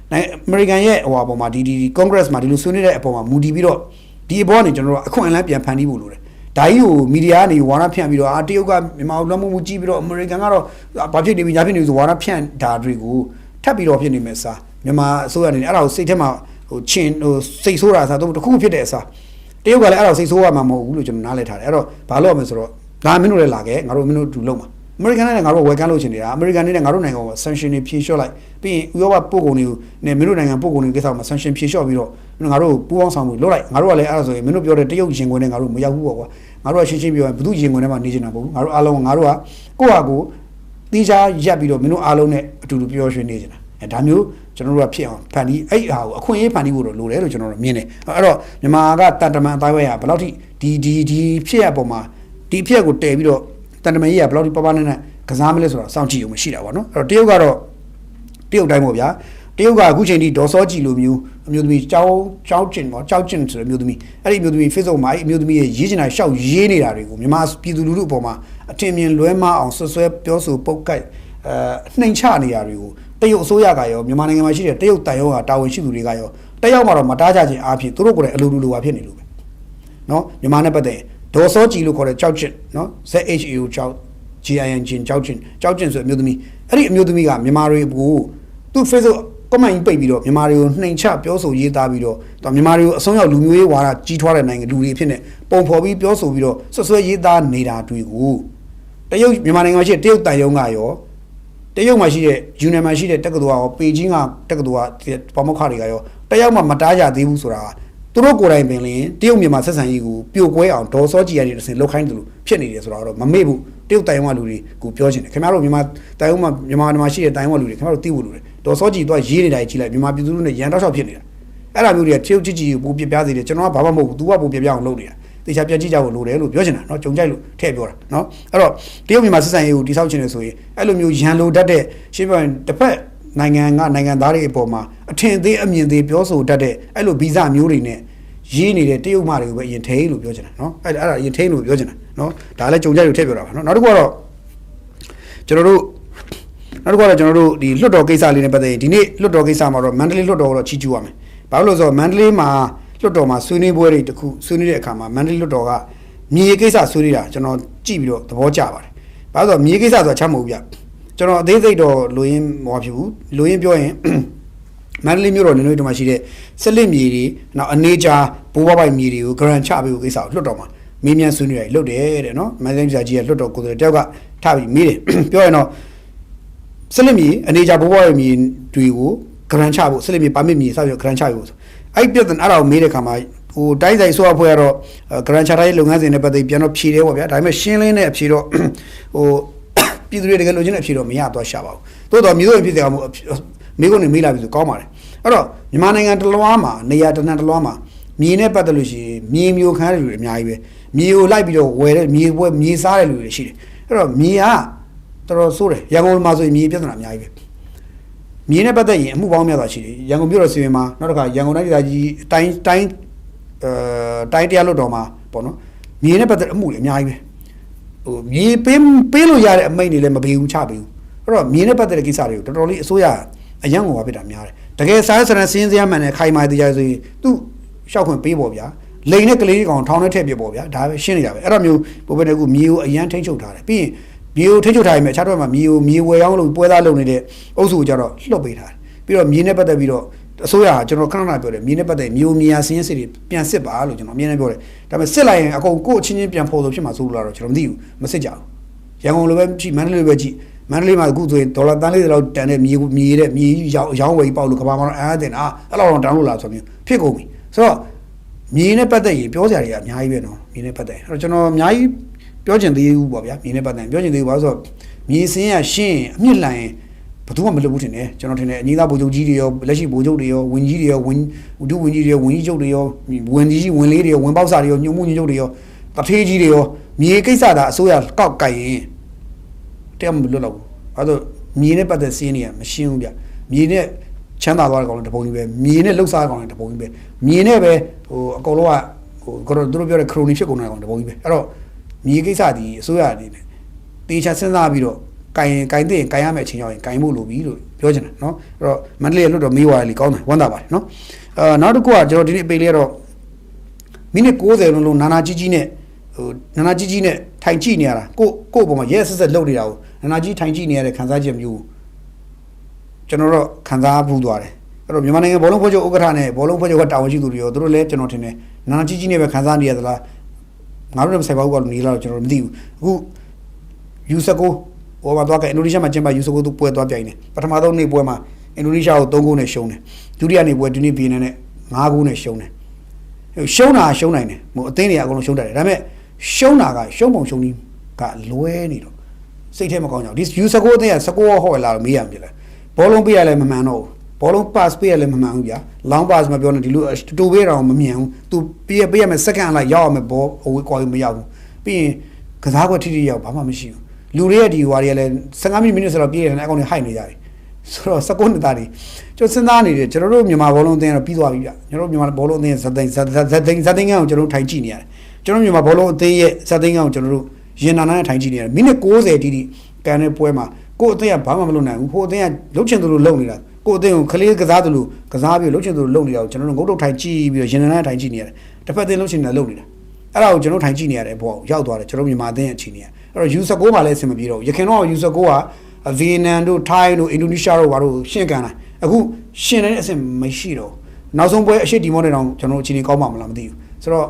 အမေရိကန်ရဲ့ဟိုအပေါ်မှာဒီ Congress မှာဒီလိုဆွေးနွေးတဲ့အပေါ်မှာမူတည်ပြီးတော့ဒီအပေါ်ကနေကျွန်တော်တို့အခွင့်အလမ်းပြန်ဖန်တီးဖို့လိုတယ်ဒါကြီးကိုမီဒီယာကနေဝါဒဖြန့်ပြီးတော့တရုတ်ကမြန်မာလွှမ်းမိုးမှုကြီးပြီးတော့အမေရိကန်ကတော့ဘာဖြစ်နေပြီညာဖြစ်နေပြီဆိုဝါဒဖြန့်တာတွေကိုထပ်ပြီးတော့ဖြစ်နေမယ်စားမြန်မာအစိုးရအနေနဲ့အဲ့ဒါကိုစိတ်ထဲမှာစိတ်ဆိုးတာစားတော့တခုဖြစ်တဲ့အစားတရုတ်ကလည်းအဲ့ဒါစိတ်ဆိုးရမှာမဟုတ်ဘူးလို့ကျွန်တော်နားလည်ထားတယ်အဲ့တော့ဘာလို့ရမလဲဆိုတော့ဒါမင်းတို့လည်းလာခဲ့ငါတို့မင်းတို့တူလုံးမှာအမေရိကန်နဲ့ငါတို့ welcome လုပ်ချင်နေတာအမေရိကန်နဲ့ငါတို့နိုင်ငံကို sanction တွေဖြေလျှော့လိုက်ပြီးရင်ဥရောပပို့ကုန်တွေကိုနဲ့မင်းတို့နိုင်ငံပို့ကုန်တွေကိစ္စမှာ sanction ဖြေလျှော့ပြီးတော့ငါတို့ပူးပေါင်းဆောင်မှုလုပ်လိုက်ငါတို့ကလည်းအဲ့ဒါဆိုရင်မင်းတို့ပြောတဲ့တရုတ်ရင်ခွင်နဲ့ငါတို့မရောက်ဘူးပေါ့ကွာငါတို့ကရှင်းပြောရင်ဘယ်သူရင်ခွင်ထဲမှာနေချင်တာမဟုတ်ဘူးငါတို့အားလုံးငါတို့ကကိုယ့်ဟာကိုတီးခြားရက်ပြီးတော့မင်းတို့အားလုံးနဲ့အတူတူပြောရွှင်နေချင်တာဒါမျိုးကျွန်တော်တို့ကဖြစ်အောင်ဖန်တီးအဲ့ဟာကိုအခွင့်အရေးဖန်တီးဖို့လိုတယ်လို့ကျွန်တော်တို့မြင်တယ်အဲ့တော့မြန်မာကတန်တမန်အတိုင်းဝဲရဘယ်လောက်ထိဒီဖြစ်ရပုံမှာဒီဖြစ်ကိုတည်ပြီးတော့တန်တမန်ကြီးကဘယ်လောက်ထိပပနဲ့ကစားမလဲဆိုတော့စောင့်ကြည့်ရုံမရှိတာပေါ့နော်အဲ့တော့တရုတ်ကတော့တရုတ်တိုင်းပေါ့ဗျာတရုတ်ကအခုချိန်ထိဒေါ်စောကြည်လိုမျိုးအမျိုးသမီးကြောက်ကျင်ပေါ့ကြောက်ကျင်ဆိုတဲ့အမျိုးသမီးအဲ့ဒီအမျိုးသမီး Facebook မှာအဲ့အမျိုးသမီးရဲ့ရေးချင်တာရှောက်ရေးနေတာတွေကိုမြန်မာပြည်သူလူထုအပေါ်မှာအထင်မြင်လွဲမှားအောင်ဆွဆွဲပြောဆိုပုတ်ကိုက်နှိမ်ချနေရတွေကိုတရုတ်အစိုးရကရောမြန်မာနိုင်ငံမှာရှိတဲ့တရုတ်တန်ရုံးကတာဝန်ရှိသူတွေကရောတယောက်မှတော့မတားကြခြင်းအားဖြင့်သူတို့ကိုယ်တိုင်အလိုလိုပါဖြစ်နေလို့ပဲနော်မြန်မာနဲ့ပတ်သက်ဒေါ်စောကြည်လို့ခေါ်တဲ့ကြောက်ကျင်နော် ZHAO ကြောက် GIN ကြောက်ကျင်ဆိုအမျိုးသမီးအဲ့ဒီအမျိုးသမီးကမြန်မာတွေကိုသူ့ Facebook comment ပိတ်ပြီးတော့မြန်မာတွေကိုနှိမ်ချပြောဆိုရေးသားပြီးတော့မြန်မာတွေကိုအဆုံးရောက်လူမျိုးရေးဝါဒကြီးထွားတဲ့နိုင်ငံလူတွေအဖြစ်နဲ့ပုံဖော်ပြီးပြောဆိုပြီးတော့ဆွဆွဲရေးသားနေတာတွေကိုတရုတ်မြန်မာနိုင်ငံမှာရှိတဲ့တရုတ်တန်ရုံးကရောတရုတ်မှာရှိတဲ့ယူနန်မှာရှိတဲ့တက္ကသိုလ်ကရောပေကျင်းကတက္ကသိုလ်ကပမောက္ခတွေကရောတယောက်မှမတားကြသေးဘူးဆိုတာသူတို့ကိုယ်တိုင်ပင်လင်းတရုတ်မြန်မာဆက်ဆံရေးကိုပြိုကွဲအောင်ဒေါ်စောကြည်ရတဲ့တစ်စင်လောက်ခိုင်းတယ်လို့ဖြစ်နေတယ်ဆိုတော့မမေ့ဘူးတရုတ်တိုင်ဝမ်လူတွေကိုပြောချင်တယ်ခင်ဗျားတို့မြန်မာတိုင်ဝမ်မှာရှိတဲ့တိုင်ဝမ်လူတွေခင်ဗျားတို့သိဖို့လိုတယ်ဒေါ်စောကြည်တော့ရေးနေတာကြီးလိုက်မြန်မာပြည်သူတို့နဲ့ရန်တောက်လျှောက်ဖြစ်နေတာအဲ့ဒါမျိုးတွေကတရုတ်ကြီးကိုပိုပြပြစေတယ်ကျွန်တော်ကဘာမှမဟုတ်ဘူး तू ကပိုပြပြအောင်လုပ်နေတာတေချာပြကြည့်ကြဖို့လိုတယ်လို့ပြောချင်တာเนาะကြုံကြိုက်လို့ထည့်ပြောတာเนาะအဲ့တော့တရုတ်မြန်မာဆက်ဆံရေးကိုတိဆောက်ချင်တယ်ဆိုရင်အဲ့လိုမျိုးရန်လိုတတ်တဲ့ရှင်းပြရင်တစ်ဖက်နိုင်ငံသားတွေအပေါ်မှာအထင်သေးအမြင်သေးပြောဆိုတတ်တဲ့အဲ့လိုဗီဇမျိုးတွေနဲ့ရေးနေတဲ့တရုတ်မှတွေကိုပဲအရင်ထိန်းလို့ပြောချင်တာเนาะအဲ့ဒါအရင်ထိန်းလို့ပြောချင်တာเนาะဒါလည်းကြုံကြိုက်လို့ထည့်ပြောတာပါเนาะနောက်တစ်ခုကတော့ကျွန်တော်တို့ဒီလွှတ်တော်ကိစ္စလေးနဲ့ပတ်သက်ရင်ဒီနေ့လွှတ်တော်ကိစ္စမှာတော့မန္တလေးလွှတ်တော်ကိုတော့ချီးကျူးရမယ်ဘာလို့လဲဆိုတော့မန္တလေးမှာလွှတ်တော်မှာဆွေးနွေးပွဲတွေတခုဆွေးနွေးတဲ့အခါမှာမန္တလေးလွှတ်တော်ကမြေကိစ္စဆွေးနွေးတာကျွန်တော်ကြည့်ပြီးတော့သဘောကျပါတယ်ဘာလို့ဆိုတော့မြေကိစ္စဆိုတာချမ်းမဟုတ်ဘူးဗျကျွန်တော်အသေးစိတ်တော့လိုရင်းမဟုတ်ဘူးလိုရင်းပြောရင်မန္တလေးမြို့တော်နေနေတုန်းမှာရှိတဲ့ဆက်လက်မြေတွေနောက်အနေချာဘိုးဘပိုင်မြေတွေကို grant ချပေးဖို့ကိစ္စကိုလွှတ်တော်မှာမေးမြန်းဆွေးနွေးရလုပ်တယ်တဲ့နော်မန္တလေးပြည်ကြီးကလွှတ်တော်ကိုယ်စားလှယ်တယောက်ကထားပြီးမေးတယ်ပြောရင်တော့ဆက်လက်မြေအနေချာဘိုးဘပိုင်မြေတွေကို grant ချဖို့ဆက်လက်မြေပါမစ်မြေစပြီး grant ချဖို့အဲ့ပြဿနာအဲ့ဒါကိုမေးတဲ့ခါမှာဟိုတိုင်းဆိုင်ဆိုအဖွဲကတော့ grant ချတဲ့လုပ်ငန်းစဉ်နဲ့ပတ်သက်ပြန်တော့ဖြေတယ်ပေါ့ဗျာဒါပေမဲ့ရှင်းလင်းတဲ့အဖြေတော့ဟိုပြည်သူတွေတကယ်လိုချင်တဲ့အဖြေတော့မရသွားရှာပါဘူးတိုးတော့မျိုးစုံဖြစ်တယ်အောင်မိကုန်နေမေးလာပြီဆိုကောင်းပါတယ်အဲ့တော့မြန်မာနိုင်ငံတလွှားမှာနေရာတနံတလွှားမှာမြေနဲ့ပတ်သက်လို့ရှိရင်မြေမျိုးခန်းတဲ့လူတွေအများကြီးပဲမြေကိုလိုက်ပြီးတော့ဝယ်တဲ့မြေစားတဲ့လူတွေရှိတယ်အဲ့တော့မြေကတော်တော်ဆိုးတယ်ရန်ကုန်မှာဆိုရင်မြေပြဿနာအများကြီးပဲမြေနဲ့ပတ်သက်ရင်အမှုပေါင်းများစွာရှိတယ်ရန်ကုန်မြို့တော်စီမံမှာနောက်တစ်ခါရန်ကုန်တိုင်းဒေသကြီးတိုင်းတရားလွှတ်တော်မှာပေါ့နော်မြေနဲ့ပတ်သက်အမှုတွေအများကြီးပဲဟိုမြေပေးလို့ရတဲ့အမိန့်တွေလည်းမပေးဘူးချပေးဘူးအဲ့တော့မြေနဲ့ပတ်သက်တဲ့ကိစ္စတွေကိုတော်တော်လေးအစိုးရအယံကိုပါဖြစ်တာများတယ်တကယ်စားစရန်စင်းစရာမှန်တဲ့ခိုင်မာတရားဆိုရင်သူ့ရှောက်ခွင့်ပေးပေါ့ဗျာလိန်နဲ့ကလေးကောင်ထောင်းနဲ့ထည့်ပြပေါ့ဗျာဒါပဲရှင်းနေကြပဲအဲ့တော့မျိုးဘိုးဘဲတကူမြေကိုအယံထိန်းချုပ်ထားတယ်ပြီးရင်မြေကိုထိန်းချုပ်ထားရင်အခြားတော့မှမြေဝယ်ရောင်းလို့ပွဲသားလုပ်နေတဲ့အုပ်စုကိုကြတော့လှုပ်ပေးထားတယ်ပြီးတော့မြေနဲ့ပတ်သက်ပြီးတော့အစိုးရကကျွန်တော်ခဏပြောတယ်မြေနဲ့ပတ်သက်မြေယာစင်းစစ်တွေပြန်စစ်ပါလို့ကျွန်တော်အမြဲတမ်းပြောတယ်ဒါပေမဲ့စစ်လိုက်ရင်အကုန်ကိုယ့်အချင်းချင်းပြန်ဖော်ဆိုဖြစ်မှာစိုးလို့လားတော့ကျွန်တော်မသိဘူးမစစ်ကြဘူးရန်ကုန်လိုပဲကြည့်မန္တလေးလိုပဲကြည့် မန္တလေးမှာအခုဆိုရင်ဒေါ်လာတန်း40လောက်တန်တဲ့မြေရောင်းဝယ်ပေါက်လို့ကဘာမှတော့အားတင်အဲ့လောက်တော့တန်းလို့လားဆိုမျိုးဖြစ်ကုန်ပြီဆိုတော့မြေနဲ့ပတ်သက်ရင်ပြောကြတယ်ကအများကြီးပဲနော်မြေနဲ့ပတ်သက်အဲ့တော့ကျွန်တော်အများကြီးပြောချင်သေးဘူးပေါ့ဗျာမြေနဲ့ပတ်သက်ပြောချင်သေးဘူးဘာလို့ဆိုတော့မြေစင်းရရှင်းအမြင့်လန်ရင်ဘယ်သူမှမလုပ်ဘူးထင်တယ်ကျွန်တော်ထင်တယ်အကြီးသားဗိုလ်ချုပ်ကြီးတွေရောလက်ရှိဗိုလ်ချုပ်တွေရောဝင်ကြီးတွေရောဝင်ဒုဝင်ကြီးတွေရောဝင်ကြီးချုပ်တွေရောဝင်ကြီးဝင်လေးတွေရောဝင်ပေါက်စာတွေရောညှို့မှုညှို့ချုပ်တွေရောတထေးကြီးတွေရောမြေကိစ္စသာအစိုးရကောက်ကြိုက်ရင်တဲ့မလွတ်တော့ဘူးအဲ့တော့မြေနဲ့ပတ်သက်စင်းနေရမရှင်းဘူးဗျမြေနဲ့ချမ်းသာသွားတဲ့ကောင်လည်းတပုံကြီးပဲမြေနဲ့လှုပ်ရှားကောင်လည်းတပုံကြီးပဲမြေနဲ့ပဲဟိုအကောင်လုံးကဟိုကတော့သူတို့ပြောတဲ့ခရိုနီဖြစ်ကုန်တဲ့ကောင်တပုံကြီးပဲအဲ့တော့မြေကိစ္စဒီအစိုးရအနေနဲ့တေချာစဉ်းစားပြီးတော့ကင်သိရင်ကင်ရမယ့်အချိန်ရောက်ရင်ကင်ဖို့လိုပြီလို့ပြောချင်တယ်နော်အဲ့တော့မန္တလေးလွတ်တော့မေးသွားတယ်လေကောင်းတယ်ဝမ်းသာပါတယ်နော်နောက်တစ်ခုကကျွန်တော်ဒီနေ့အပေလေးကတော့မိနစ်60လုံးနာနာကြီးကြီးနဲ့ဟိုနာနာကြီးကြီးနဲ့ထိုင်ကြည့်နေရတာကို့ပုံမှာရဲဆက်ဆက်လှုပ်နေတာကိုနာနာကြီးထိုင်ကြည့်နေရတဲ့ခံစားချက်မျိုးကျွန်တော်တော့ခံစားဘူးသွားတယ်အဲ့တော့မြန်မာနိုင်ငံဘောလုံးဖွဲ့ချုပ်ဥက္ကဋ္ဌနဲ့ဘောလုံးဖွဲ့ချုပ်ကတာဝန်ရှိသူတွေရောသူတို့လည်းကျွန်တော်ထင်တယ်နာနာကြီးကြီးနဲ့ပဲခံစားနေရသလားငါတို့လည်းမဆိုင်ပါဘူးကတော့နေလာတော့ကျွန်တော်မသိဘူးအခုယူစကိုဟိုမှာသွားကအင်ဒိုနီးရှားမှာကျင်းပယူစကိုသူပွဲသွားပြိုင်တယ်ပထမဆုံးနေ့ပွဲမှာအင်ဒိုနီးရှားကို3ဂိုးနဲ့ရှုံးတယ်ဒုတိယနေ့ပွဲဒီနေ့ဘီယန်နဲ့5ဂိုးနဲ့ရှုံးတယ်ရှုံးတာရှုံးနိုင်တယ်ဟိုအသင်းတွေအကုန်လုံးရှုံးတတ်တယ်ဒါပေမဲ့ရှုံးတာကရှုံးပုံရှုံးနည်းကလွဲနေတော့စိတ်ထဲမကောင်းကြဘူးဒီယူစကိုအသင်းကစကိုဟော့လာတော့မေးရပြီလေဘောလုံးပေးရလဲမမှန်တော့ဘူးဘောလုံး pass ပေးရလဲမမှန်ဘူးဗျာ long pass မပြောနဲ့ဒီလိုတူပေးတော့မမြင်ဘူး तू ပေးရမယ် second လိုက်ရောက်အောင်မယ်ဘောအဝေးကွာမရောက်ဘူးပြီးရင်ကစားကွက်ထိထိရောက်ဘာမှမရှိဘူးလူတွေရဲ့ဒီဟွာတွေကလည်း15မိနစ်ဆိုတော့ပြေးတယ်အကောင်တွေဟိုက်နေကြတယ်ဆိုတော့19နှစ်သားတွေကျွန်တော်စဉ်းစားနေတယ်ကျွန်တော်တို့မြန်မာဘောလုံးအသင်းကတော့ပြီးသွားပြီဗျကျွန်တော်တို့မြန်မာဘောလုံးအသင်းဇက်သိန်းကောင်ကျွန်တော်တို့ထိုင်ကြည့်နေရတယ်ကျွန်တော်မြန်မာဘောလုံးအသင်းရဲ့ဇက်သိန်းကောင်ကျွန်တော်တို့ရင်နာနာနဲ့ထိုင်ကြည့်နေရတယ်မိနစ်60တိတိကန်တဲ့ပွဲမှာကိုယ့်အသင်းကဘာမှမလုပ်နိုင်ဘူးဟိုအသင်းကလှုပ်ချင်သလိုလုပ်နေတာကိုယ့်အသင်းကိုခလေးကစားသလိုကစားပြီးလှုပ်ချင်သလိုလုပ်နေတာကိုကျွန်တော်တို့ငုတ်တုတ်ထိုင်ကြည့်ပြီးတော့ရင်နာနာနဲ့ထိုင်ကြည့်နေရတယ်တစ်ဖက်အသင်းလှုပ်ချင်တယ်လုပ်နေတာအဲ့ဒါကိုကျွန်တော်ထိုင်ကြည့်နေရတယ်ဘောရောက်သွားတယ်ကျွန်တော်မြန်မာအသင်းရဲ့အခြေအနေအဲ့တော့ U19 မှာလည်းအဆင်မပြေတော့ဘူးရခင်တော့ U19 ကဗီယက်နမ်တို့ထိုင်းတို့အင်ဒိုနီးရှားတို့ဘာတို့ရှင်းကန်လာအခုရှင်းနေတဲ့အဆင့်မရှိတော့နောက်ဆုံးပွဲအရှိတီမောနဲ့တောင်ကျွန်တော်အခြေအနေကောင်းပါမလားမသိဘူးဆိုတော့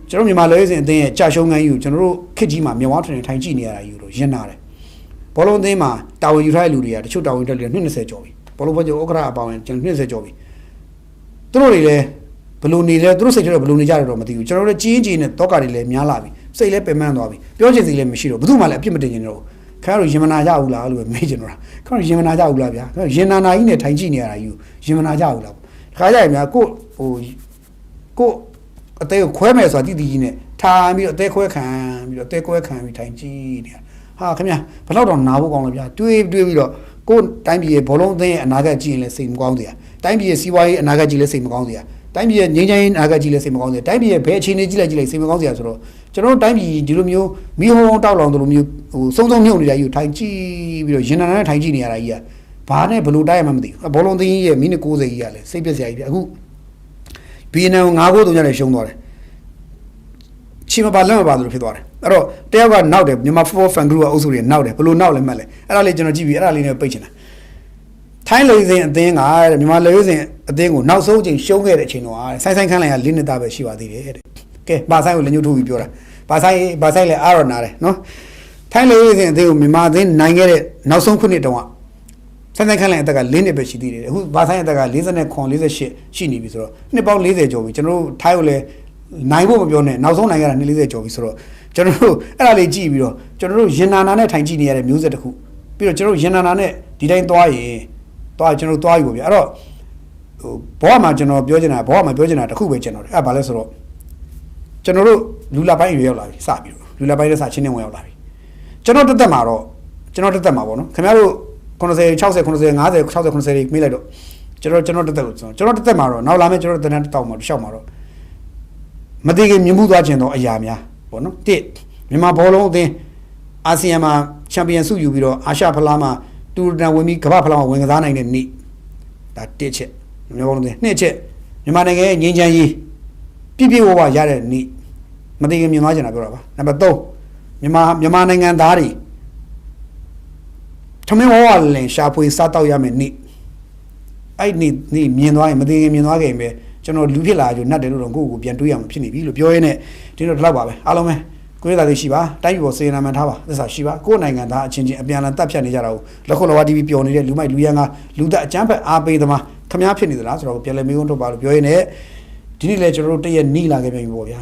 ကျွန်တော်မြန်မာလူရေးစဉ်အသင်းရဲ့ကြာရှုံးခန်းကြီးကိုကျွန်တော်တို့ခစ်ကြီးမှာမြေဝါထွင်ထိုင်ကြည့်နေရတာယူလို့ရင်းနာတယ်ဘောလုံးအသင်းမှာတာဝန်ယူထားတဲ့လူတွေကတချို့တာဝန်တက်လူတွေ20ကျော်ပြီဘောလုံးဘက်ကျဥက္ကဋ္ဌအပေါင်းကျွန်တော်20ကျော်ပြီသူတို့တွေလည်းဘလို့နေလဲသူတို့စိတ်ထဲတော့ဘလို့နေကြတယ်တော့မသိဘူးကျွန်တော်တို့ကြီးကြီးနဲ့တောကတွေလည်းများလာပြီစိတ်လည်းပင်ပန်းသွားပြီပြောချင်စီလည်းမရှိတော့ဘယ်သူမှလည်းအပြစ်မတင်ချင်တော့ခင်ဗျားတို့ရင်မနာကြဘူးလားလို့မေးချင်တော့တာခင်ဗျားတို့ရင်မနာကြဘူးလားဗျာရင်နာနာကြီးနဲ့ထိုင်ကြည့်နေရတာယူရင်မနာကြဘူးလားတခါကြရင်များကိုအသေးကိုခွဲမယ်ဆိုတာတိတိကြီးနဲ့ထိုင်ပြီးတော့အသေးခွဲခံပြီးတော့အသေးခွဲခံပြီးထိုင်ကြည့်နေတာဟာခင်ဗျာဘယ်တော့တော့နာဖို့ကောင်းလဲဗျာတွေးပြီးတော့ကိုတိုင်းပြည်ရဲ့ဘောလုံးအသင်းရဲ့အနာဂတ်ကြည့်ရင်လည်းစိတ်မကောင်းစရာတိုင်းပြည်ရဲ့စီးပွားရေးအနာဂတ်ကြည့်လည်းစိတ်မကောင်းစရာတိုင်းပြည်ရဲ့ငြိမ်းချမ်းရေးအနာဂတ်ကြည့်လည်းစိတ်မကောင်းစရာတိုင်းပြည်ရဲ့ဘယ်အခြေအနေကြည့်လိုက်စိတ်မကောင်းစရာဆိုတော့ကျွန်တော်တို့တိုင်းပြည်ဒီလိုမျိုးမီးဟုံးတောက်လောင်တို့လိုမျိုးဟိုစုံမြုပ်နေတာယူထိုင်ကြည့်ပြီးတော့ရင်နာနဲ့ထိုင်ကြည့်နေရတာကြီးကဘာနဲ့ဘလို့တိုက်ရမှမသိဘူးဘောလုံးသင်းကြီးရဲ့မိနစ်60ကြီးကလည်းစိတ်ပြက်စရာကြီးပြအခုဘီယန်9ဂိုး3နဲ့ရှုံးသွားတယ်ချီမပါလက်မပါလို့ဖြစ်သွားတယ်အဲ့တော့တယောက်ကနောက်တယ်မြန်မာ football fan group ကအုပ်စုတွေနောက်တယ်ဘလို့နောက်လဲမှတ်လဲအဲ့ဒါလေးကျွန်တော်ကြည့်ပြီးအဲ့ဒါလေးနဲ့ပိတ်ချင်တာထိုင်းလူစင်အသင်းကမြန်မာလူစင်အသင်းကိုနောက်ဆုံးအချိန်ရှုံးခဲ့တဲ့အချိန်တော့ဆိုင်းခန်းလိုက်ရ4နှစ်သားပဲရှိပါသေးတယ်တဲ့ကဲဘာဆိုင်ကိုလည်းညှို့ထုတ်ပြီးပြောတာဘာဆိုင်လဲအားရနာတယ်နော်ထိုင်းလူစင်အသင်းကိုမြန်မာအသင်းနိုင်ခဲ့တဲ့နောက်ဆုံးခုနှစ်တုန်းကဆိုင်းခန်းလိုက်အသက်က4နှစ်ပဲရှိသေးတယ်အခုဘာဆိုင်အသက်က49 48ရှိနေပြီဆိုတော့နှစ်ပေါင်း40ကျော်ပြီကျွန်တော်တို့ထိုင်းကိုလည်းနိုင်ဖို့မပြောနဲ့နောက်ဆုံးနိုင်ရတာ40ကျော်ပြီဆိုတော့ကျွန်တော်တို့အဲ့ဒါလေးကြည့်ပြီးတော့ကျွန်တော်တို့ရင်နာနာနဲ့ထိုင်ကြည့်နေရတဲ့မျိုးဆက်တစ်ခုပြီးတော့ကျွန်တော်တို့ရင်နာနာနဲ့ဒီတိုင်းသွားရင်ကျွန်တော်သွားယူပါဗျအဲ့တော့ဟိုဘောမှာကျွန်တော်ပြောချင်တာတစ်ခုပဲကျွန်တော်အဲ့ဘာလဲဆိုတော့ကျွန်တော်တို့လူလာပိုင်းရွေးရောက်လာပြီစပြီးတော့လူလာပိုင်းနဲ့စချင်းနေဝင်ရောက်လာပြီကျွန်တော်တက်မှာပေါ့နော်ခင်ဗျားတို့90 60 90 50 60 90တွေမိလိုက်တော့ကျွန်တော်တက်မှာတော့နောက်လာမယ်ကျွန်တော်တန်းတောက်မှာရှောက်မှာတော့မတည်ခင်မြင်မှုသွားခြင်းတော့အရာများပေါ့နော်တစ်မြန်မာဘောလုံးအသင်းအာဆီယံမှာချန်ပီယံဆုယူပြီးတော့အာရှဖလားမှာတူတန်ဝင်ပြီးကမ္ဘာဖလားမှာဝင်ကစားနိုင်တဲ့နေ့ဒါတစ်ချက်မြန်မာဘောလုံးအသင်းနှစ်ချက်မြန်မာနိုင်ငံရဲ့ငြိမ်းချမ်းရေးပြည့်ဝရတဲ့နေ့မတည်ခင်မြင်သွားခြင်းတာပြောတာပါနံပါတ်3မြန်မာနိုင်ငံသားတွေထမင်းဝဝလင်ရှာဖွေစားတောက်ရမယ်နေ့အဲ့နေ့မြင်သွားရင်မတည်ခင်မြင်သွားခင်ပဲကျွန်တော်လူဖြစ်လာကြနတ်တယ်လို့တော့ကိုယ့်ကိုပြန်တွေးရမှာဖြစ်နေပြီလို့ပြောရင်းနဲ့ဒီတော့ဒီလောက်ပါပဲအားလုံးပဲ ကိုရသားလေးရှိပါတိုင်းပြည်ပေါ်စေနာမှန်ထားပါသစ္စာရှိပါကိုယ်နိုင်ငံသားအချင်းချင်းအပြန်အလှန်တပ်ဖြတ်နေကြတာကိုလက်ခုပ်လဝါ TV ပျော်နေတဲ့လူမိုက်လူရန်ကလူသက်အကြမ်းဖက်အားပေးသမားခမားဖြစ်နေသလားဆိုတော့ပြန်လည်မေးခွန်းထုတ်ပါလို့ပြောရင်းနဲ့ဒီနေ့လဲကျွန်တော်တို့တည့်ရက်နီးလာခဲ့ပြန်ပြီပေါ့ဗျာ